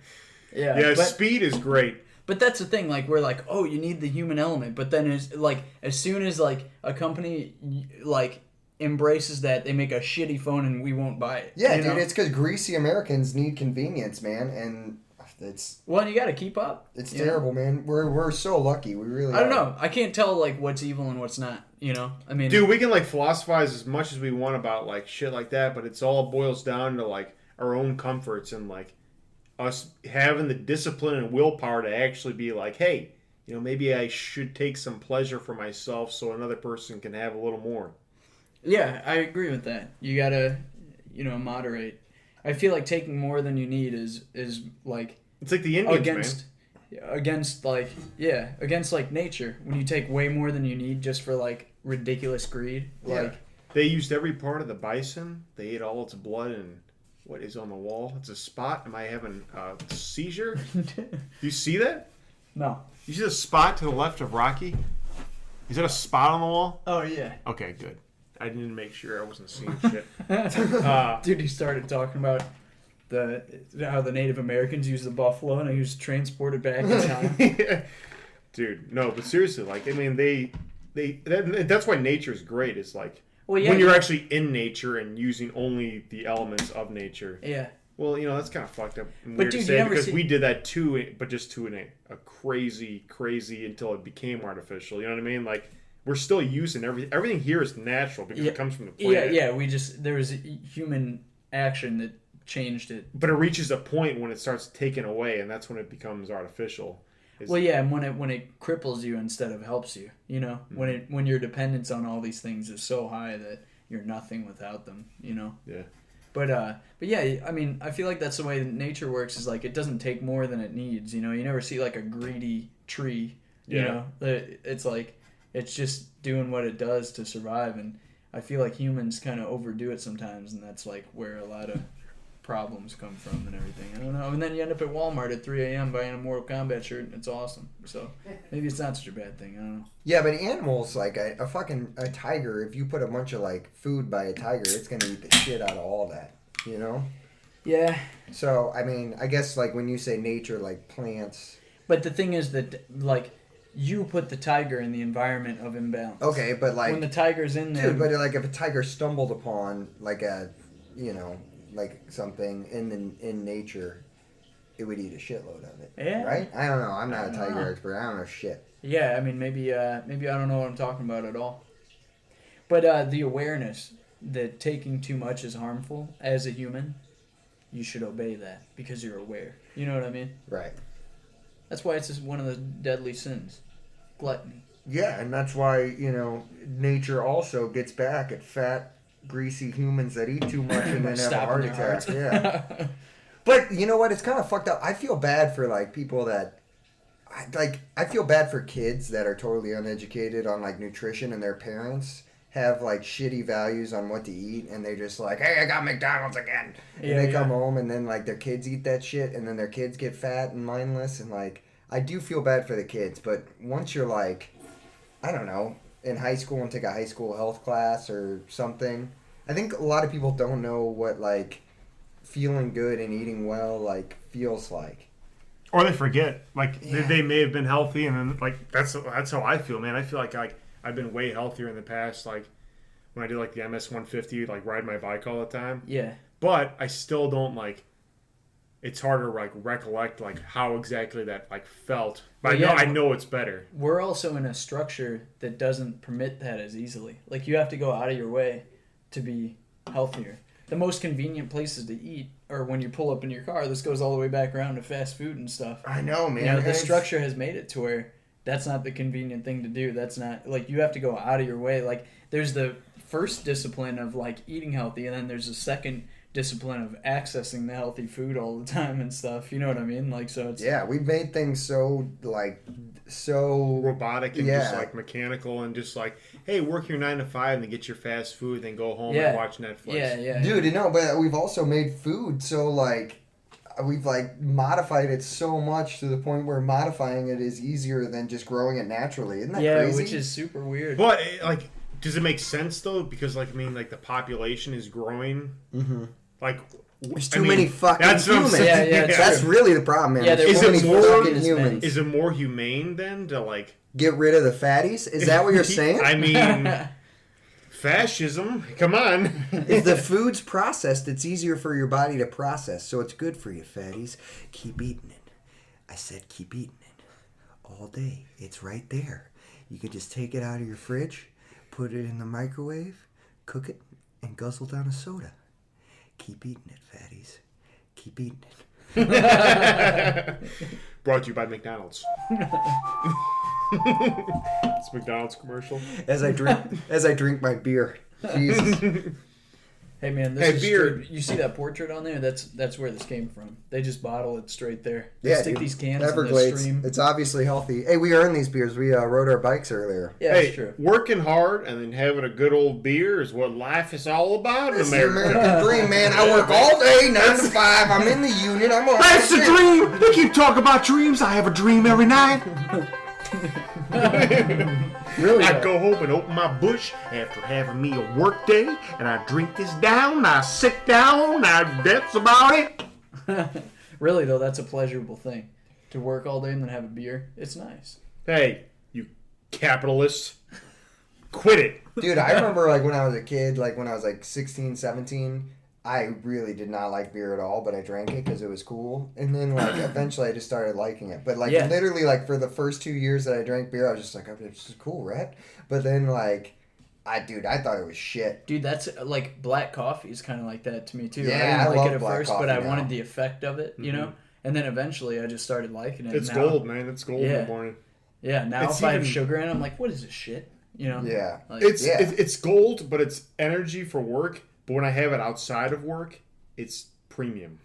Yeah, Yeah, but, speed is great. but that's the thing. Like we're like, oh, you need the human element, but then it's like as soon as like a company like embraces that, they make a shitty phone and we won't buy it. Yeah, you dude, know? it's because greasy Americans need convenience, man, and it's well, you got to keep up. you know? terrible, man. We're so lucky. We really. I don't are. know. I can't tell like what's evil and what's not. You know, I mean, Dude, we can like philosophize as much as we want about like shit like that, but it's all boils down to like our own comforts and like us having the discipline and willpower to actually be like, hey, maybe I should take some pleasure for myself so another person can have a little more. yeah, I agree with that. You gotta, moderate. I feel like taking more than you need is like It's like the Indians, against. against like nature. When you take way more than you need just for like ridiculous greed, like they used every part of the bison. They ate all its blood and what is on the wall. It's a spot. Am I having a seizure? Do you see that? No. You see the spot to the left of Rocky? Is that a spot on the wall? Oh yeah. Okay, good. I didn't make sure I wasn't seeing shit. Dude, he started talking about how the Native Americans use the buffalo and he was transported back in time. Dude, no, but seriously, like, I mean, that's why nature is great. It's like, well, yeah, when you're actually in nature and using only the elements of nature. Yeah. Well, that's kind of fucked up and but weird dude, to say because we did that too, but just to a crazy until it became artificial. You know what I mean? Like, we're still using everything here is natural because it comes from the planet. Yeah. There was human action that changed it. But it reaches a point when it starts taken away, and that's when it becomes artificial. Well, yeah, and when it cripples you instead of helps you, mm-hmm. when your dependence on all these things is so high that you're nothing without them, Yeah. But yeah, I mean, I feel like that's the way nature works. Is like it doesn't take more than it needs. You never see like a greedy tree. It's like it's just doing what it does to survive, and I feel like humans kind of overdo it sometimes, and that's like where a lot of problems come from and everything. I don't know. And then you end up at Walmart at 3 a.m. buying a Mortal Kombat shirt, and it's awesome. So maybe it's not such a bad thing. I don't know. Yeah, but animals, like a tiger, if you put a bunch of like food by a tiger, it's gonna eat the shit out of all that. Yeah. So I mean, I guess like when you say nature, like plants. But the thing is that like you put the tiger in the environment of imbalance. Okay, but like when the tiger's in there. Dude, but like if a tiger stumbled upon like like something in nature, it would eat a shitload of it. Yeah. Right? I don't know. I'm not a tiger expert. I don't know shit. Yeah, I mean maybe I don't know what I'm talking about at all. But the awareness that taking too much is harmful as a human, you should obey that because you're aware. You know what I mean? Right. That's why it's just one of the deadly sins. Gluttony. Yeah, and that's why, nature also gets back at fat, greasy humans that eat too much and then have a heart attack. Yeah. But you know what? It's kind of fucked up. I feel bad for like people that I feel bad for kids that are totally uneducated on like nutrition and their parents have like shitty values on what to eat and they're just like, hey, I got McDonald's again. And they come home and then like their kids eat that shit and then their kids get fat and mindless and like I do feel bad for the kids, but once you're like, I don't know, in high school and take a high school health class or something, I think a lot of people don't know what like feeling good and eating well like feels like. Or they forget. Like they may have been healthy and then like that's how I feel, man. I feel like I've been way healthier in the past, like when I did like the MS 150, like ride my bike all the time. Yeah. But I still don't like. It's harder to like recollect like how exactly that like felt. But I know it's better. We're also in a structure that doesn't permit that as easily. Like you have to go out of your way to be healthier. The most convenient places to eat are when you pull up in your car. This goes all the way back around to fast food and stuff. I know, man. The structure has made it to where that's not the convenient thing to do. That's not like you have to go out of your way. Like there's the first discipline of like eating healthy, and then there's a second discipline of accessing the healthy food all the time and stuff. You know what I mean? Like so it's we've made things so robotic and just like mechanical and just like, hey, work your 9 to 5 and then get your fast food, then go home and watch Netflix. Yeah. Dude, but we've also made food so like we've like modified it so much to the point where modifying it is easier than just growing it naturally. Isn't that crazy? Yeah, which is super weird. But like, does it make sense though? Because like, I mean, like the population is growing. Mm-hmm. Like, there's too many fucking humans. Yeah, that's really the problem, man. Yeah, there's too many fucking humans. Is it more humane then to like get rid of the fatties? Is that what you're saying? I mean, fascism. Come on. If the food's processed, it's easier for your body to process, so it's good for you, fatties. Keep eating it. I said keep eating it all day. It's right there. You could just take it out of your fridge, put it in the microwave, cook it, and guzzle down a soda. Keep eating it, fatties. Keep eating it. Brought to you by McDonald's. It's a McDonald's commercial. As I drink my beer. Jesus. Hey man, this is beer. You see that portrait on there? That's where this came from. They just bottle it straight there. They Yeah, stick dude. these cans in the Everglades. stream. It's obviously healthy. Hey, we earned these beers. We rode our bikes earlier. Yeah, Hey, that's true. working hard and then having a good old beer is what life is all about in It's the America. American dream, man. I work all day, 9 to 5. I'm in the union. I'm on. That's the dream! They keep talking about dreams. I have a dream every night. Really? I go home and open my bush after having me a work day, and I drink this down, I sit down, that's about it. Really though, that's a pleasurable thing. To work all day and then have a beer. It's nice. Hey, you capitalists, quit it. Dude, I remember like when I was a kid, like when I was like 16, 17, I really did not like beer at all, but I drank it because it was cool. And then like eventually I just started liking it. But like literally like for the first 2 years that I drank beer, I was just like, oh, this is cool, right? But then like, I thought it was shit. Dude, that's like black coffee is kind of like that to me too. Yeah, I didn't I like love it at black first, coffee but I now. wanted the effect of it, you know? And then eventually I just started liking it. It's now, gold, man. It's gold in Yeah. the morning. Yeah, now It's if I have even- sugar in it, I'm like, what is this shit? You know? Yeah. Like, It's gold, but it's energy for work. But when I have it outside of work, it's premium.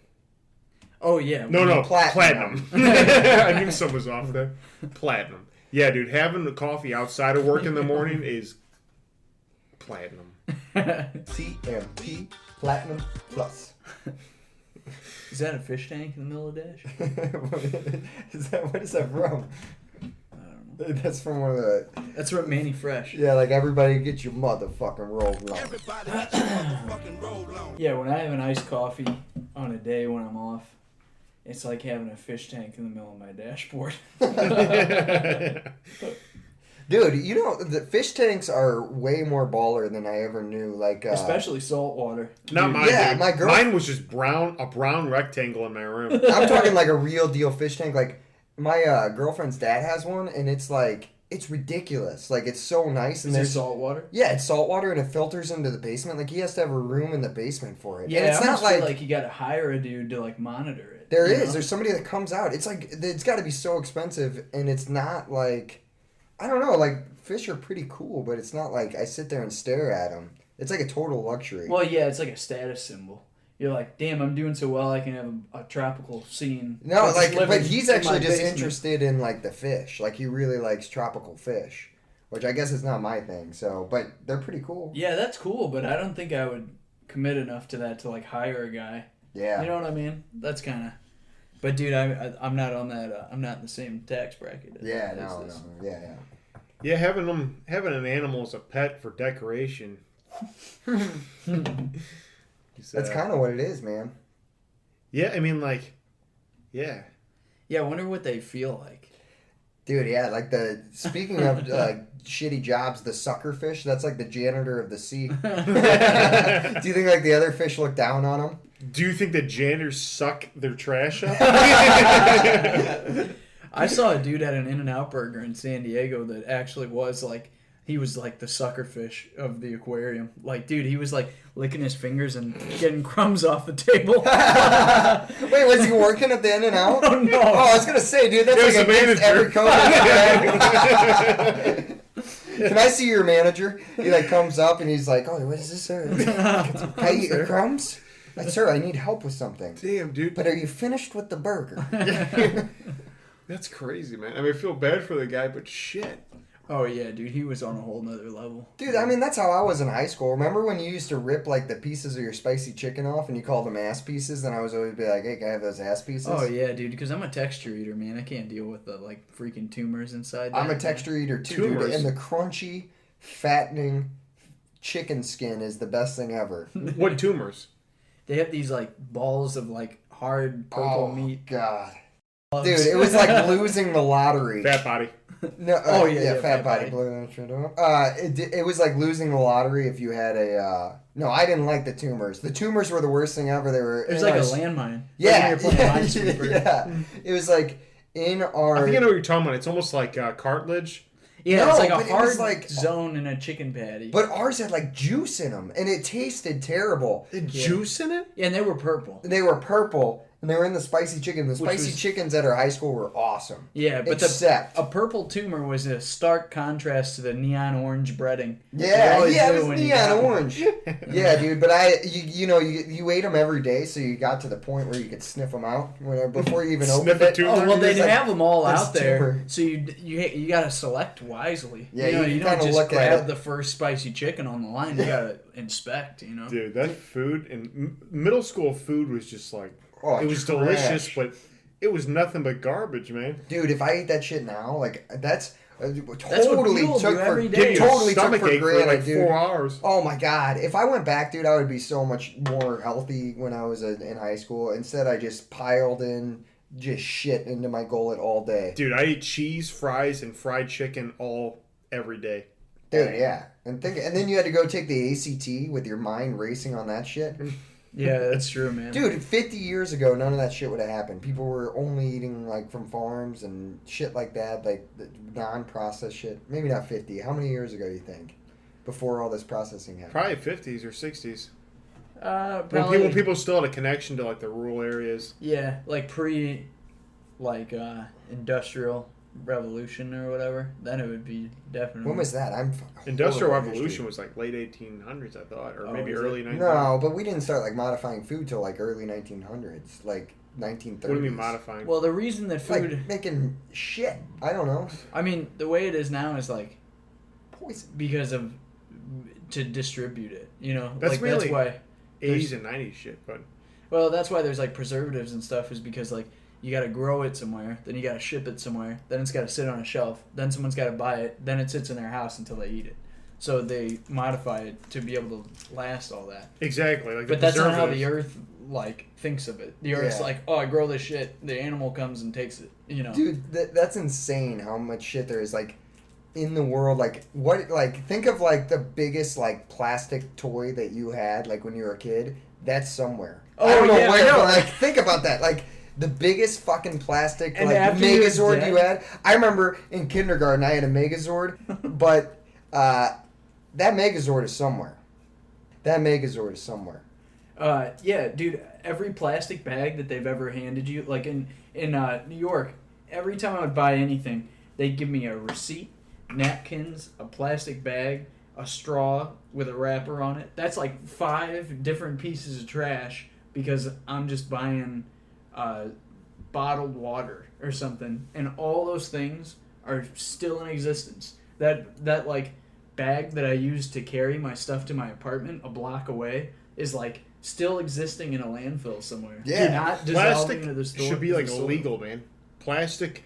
oh yeah. No, Platinum. I knew something was off there. Platinum. Yeah, dude, having the coffee outside of work in the morning is platinum. TMP Platinum Plus. Is that a fish tank in the middle of the dash? What is that from? I don't know. That's from one of the... That's from Manny Fresh. Yeah, like everybody get your motherfucking roll on. Yeah, when I have an iced coffee on a day when I'm off, it's like having a fish tank in the middle of my dashboard. Dude, you know, the fish tanks are way more baller than I ever knew. Like, Especially salt water. Not Dude, mine. yeah, dude. my girl- Mine was just a brown rectangle in my room. I'm talking like a real deal fish tank. Like, my girlfriend's dad has one, and it's like, it's ridiculous. Like, it's so nice. And Is it there's salt water? Yeah, it's salt water, and it filters into the basement. Like, he has to have a room in the basement for it. Yeah, and it's I not almost feel like you gotta hire a dude to like monitor it. There you is. know? There's somebody that comes out. It's like, it's got to be so expensive, and it's not like, I don't know, like, fish are pretty cool, but it's not like I sit there and stare at them. It's like a total luxury. Well, yeah, it's like a status symbol. You're like, damn, I'm doing so well, I can have a tropical scene. No, that's like, living but he's in actually my just basement. interested in, like, the fish. Like, he really likes tropical fish, which I guess is not my thing, so, but they're pretty cool. Yeah, that's cool, but I don't think I would commit enough to that to like hire a guy. Yeah. You know what I mean? That's kind of. But dude, I'm not on that. I'm not in the same tax bracket. Yeah, as no. this. Yeah. Yeah, having an animal as a pet for decoration. That's kind of what it is, man. Yeah, I mean, like, yeah. Yeah, I wonder what they feel like. Dude, yeah, like speaking of shitty jobs, the sucker fish, that's like the janitor of the sea. Do you think like the other fish look down on him? Do you think that janitors suck their trash up? I saw a dude at an In-N-Out burger in San Diego that actually was like, he was like the sucker fish of the aquarium. Like, dude, he was like licking his fingers and getting crumbs off the table. Wait, was he working at the In-N-Out? Oh, no. Oh, I was going to say, dude, that's He was like the against manager. every code. Can I see your manager? He like comes up and he's like, oh, what is this, sir? Can I eat your crumbs? Sir, I need help with something. Damn, dude. But are you finished with the burger? That's crazy, man. I mean, I feel bad for the guy, but shit. Oh, yeah, dude, he was on a whole nother level. Dude, I mean, that's how I was in high school. Remember when you used to rip, like, the pieces of your spicy chicken off and you called them ass pieces? And I was always be like, hey, can I have those ass pieces? Oh, yeah, dude, because I'm a texture eater, man. I can't deal with the, like, freaking tumors inside I'm that. a texture eater, too, Tumors. dude. And the crunchy, fattening chicken skin is the best thing ever. What tumors? They have these, like, balls of, like, hard purple Oh, meat. God. Dude, it was like losing the lottery. Fat body. No, Oh, yeah, fat body. It was like losing the lottery if you had a. No, I didn't like the tumors. The tumors were the worst thing ever. They were. It was in like a our- landmine. Yeah, Like when you're playing Minesweeper. yeah. It was like in our. I think I know what you're talking about. It's almost like cartilage. Yeah, No, it's like but a it hard was like- zone in a chicken patty. But ours had like juice in them, and it tasted terrible. Juice in it? Yeah, and they were purple. They were purple, And they were in the spicy chicken. The spicy chickens at our high school were awesome. Yeah, but a purple tumor was a stark contrast to the neon orange breading. Yeah, it was neon orange. Yeah, dude. But you ate them every day, so you got to the point where you could sniff them out before you even opened it. Oh well, they'd have them all out there, so you got to select wisely. Yeah, you don't just grab the first spicy chicken on the line. You got to inspect. Dude, that food in middle school food was just like. Oh, it was delicious, but it was nothing but garbage, man. Dude, if I ate that shit now, like that's totally took for granted, like dude. 4 hours. Oh my god! If I went back, dude, I would be so much more healthy when I was in high school. Instead, I just piled in just shit into my gullet all day. Dude, I eat cheese, fries, and fried chicken every day. Dude, yeah, and then you had to go take the ACT with your mind racing on that shit. Yeah, that's true, man. Dude, 50 years ago, none of that shit would have happened. People were only eating, like, from farms and shit like that, like, non-processed shit. Maybe not 50. How many years ago, you think? Before all this processing happened? Probably 50s or 60s. Probably. When people still had a connection to, like, the rural areas. Yeah, like industrial revolution or whatever, then it would be definitely. When was that? Industrial revolution was like late 1800s, I thought, or maybe early 1900s. No, but we didn't start like modifying food till like early 1900s, like 1930s. What do you mean modifying? Well, the reason that food like making shit. I don't know. I mean, the way it is now is like poison because of to distribute it. That's that's why 80s and 90s shit, but. Well, that's why there's like preservatives and stuff, is because like. You got to grow it somewhere, then you got to ship it somewhere, then it's got to sit on a shelf, then someone's got to buy it, then it sits in their house until they eat it. So they modify it to be able to last all that. Exactly. But that's not how the earth thinks of it. The earth's like, oh, I grow this shit, the animal comes and takes it. Dude, that's insane how much shit there is like in the world. Like think of like the biggest like plastic toy that you had like when you were a kid. That's somewhere. Oh, I don't know yeah, where, I know. but like think about that. Like the biggest fucking plastic and like Megazord you had. I remember in kindergarten I had a Megazord, but that Megazord is somewhere. Yeah, dude. Every plastic bag that they've ever handed you, like in New York, every time I would buy anything, they'd give me a receipt, napkins, a plastic bag, a straw with a wrapper on it. That's like 5 different pieces of trash because I'm just buying bottled water or something, and all those things are still in existence. That like bag that I use to carry my stuff to my apartment a block away is like still existing in a landfill somewhere. Yeah, not plastic into the store, should be like illegal, man. Plastic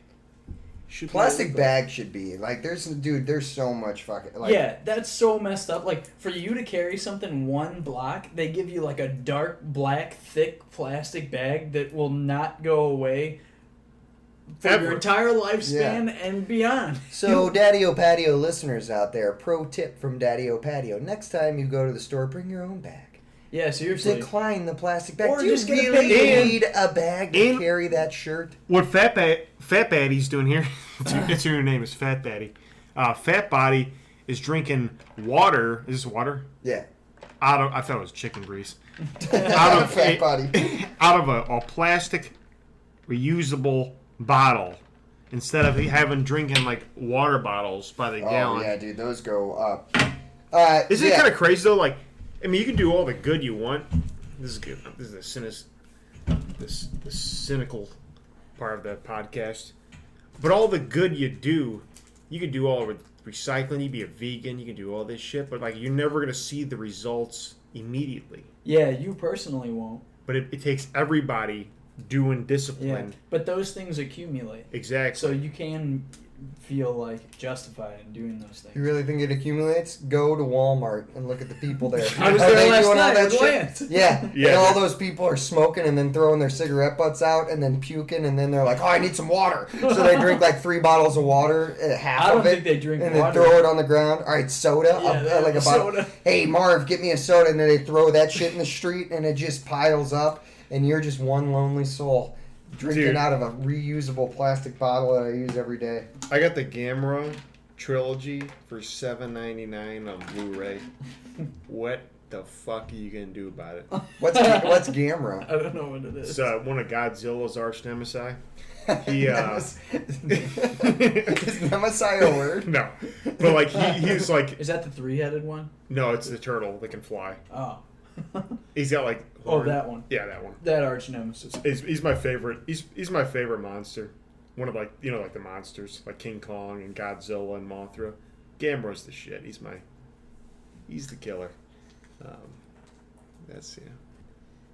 bag should be like there's so much fucking like yeah, that's so messed up. Like for you to carry something 1 block, they give you like a dark black thick plastic bag that will not go away for your entire lifespan and beyond. So Daddy-O Patio listeners out there, pro tip from Daddy-O Patio: next time you go to the store, bring your own bag. Yeah, seriously. Decline the plastic bag. Or Do you just get a really big need a bag to carry that shirt? What Fat Baddie's doing here, it's your name is Fat Baddie. Fat Body is drinking water. Is this water? Yeah. I thought it was chicken grease. Fat Body. Out of a plastic reusable bottle. Instead of drinking like water bottles by the gallon. Oh yeah, dude, those go up. Isn't it kind of crazy though? Like, I mean, you can do all the good you want. This is good. This is the cynical part of the podcast. But all the good you do, you can do all with recycling. You can be a vegan. You can do all this shit. But like, you're never gonna see the results immediately. Yeah, you personally won't. But it takes everybody doing discipline. Yeah, but those things accumulate. Exactly. So you can feel like justified in doing those things. You really think it accumulates? Go to Walmart and look at the people there. I was there last night with Lance. Yeah. And all those people are smoking and then throwing their cigarette butts out and then puking and then they're like, oh, I need some water. So they drink like 3 bottles of water, half of it. I don't think they drink and water. And then throw it on the ground. All right, soda. Yeah, like a soda. bottle. Hey, Marv, get me a soda. And then they throw that shit in the street and it just piles up and you're just one lonely soul. Drinking out of a reusable plastic bottle that I use every day. I got the Gamera trilogy for $7.99 on Blu-ray. Wet the fuck are you gonna do about it? What's Gamera? I don't know what it is. It's one of Godzilla's arch nemesis. He Is nemesis a word? No, but like he's like. Is that the 3-headed one? No, it's the turtle that can fly. Oh. He's got like. Oh, that one. Yeah, that one. That arch nemesis. He's my favorite. He's my favorite monster. One of like the monsters like King Kong and Godzilla and Mothra. Gamera's the shit. He's the killer. That's yeah.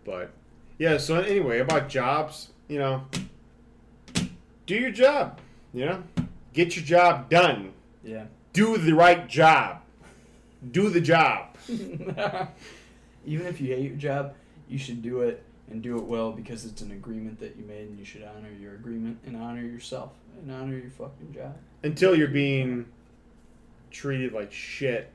But yeah. So anyway, about jobs, do your job. Get your job done. Yeah. Do the right job. Do the job. Even if you hate your job, you should do it and do it well because it's an agreement that you made, and you should honor your agreement and honor yourself and honor your fucking job. Until you're being treated like shit.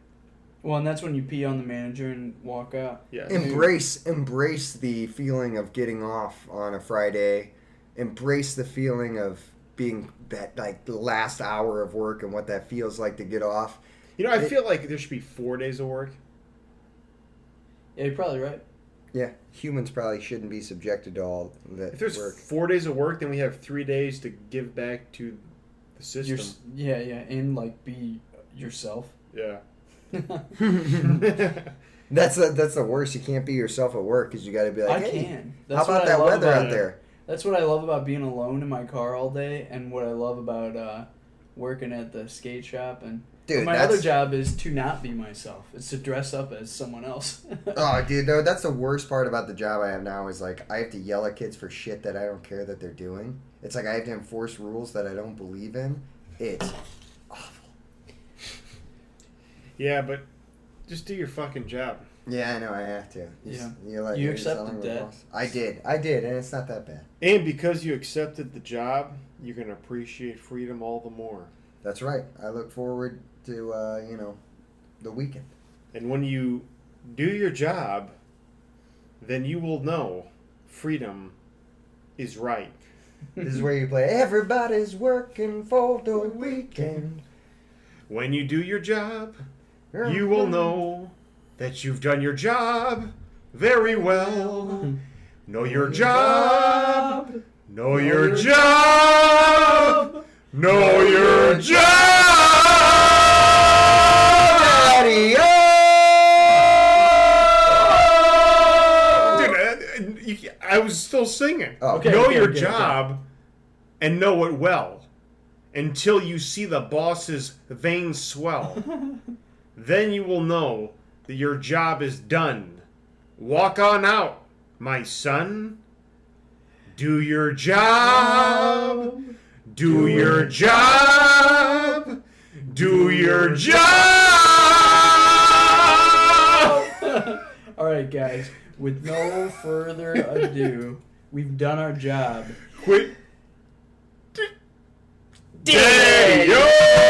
Well, and that's when you pee on the manager and walk out. Yeah. Embrace the feeling of getting off on a Friday. Embrace the feeling of being that like the last hour of work and what that feels like to get off. I feel like there should be 4 days of work. Yeah, you're probably right. Yeah, humans probably shouldn't be subjected to all that If there's work. 4 days of work, then we have 3 days to give back to the system. Yeah, and like be yourself. Yeah. That's the worst. You can't be yourself at work because you got to be like, I hey, can. how about that weather out there? That's what I love about being alone in my car all day, and what I love about working at the skate shop. And Dude, my other job is to not be myself. It's to dress up as someone else. Oh, dude, no, that's the worst part about the job I have now is like I have to yell at kids for shit that I don't care that they're doing. It's like I have to enforce rules that I don't believe in. It's awful. Yeah, but just do your fucking job. Yeah, I know I have to. You accepted that. Boss. I did, and it's not that bad. And because you accepted the job, you're going to appreciate freedom all the more. That's right. I look forward to, the weekend. And when you do your job, then you will know freedom is right. This is where you play, everybody's working for the weekend. When you do your job, you will know that you've done your job very well. Know your job. Know your job. Know your job. Dude, I was still singing. Oh. Know your job and know it well until you see the boss's veins swell. Then you will know that your job is done. Walk on out, my son. Do your job. Do your job. Do your job. All right, guys. With no further ado, we've done our job. Quit. Daddy-o!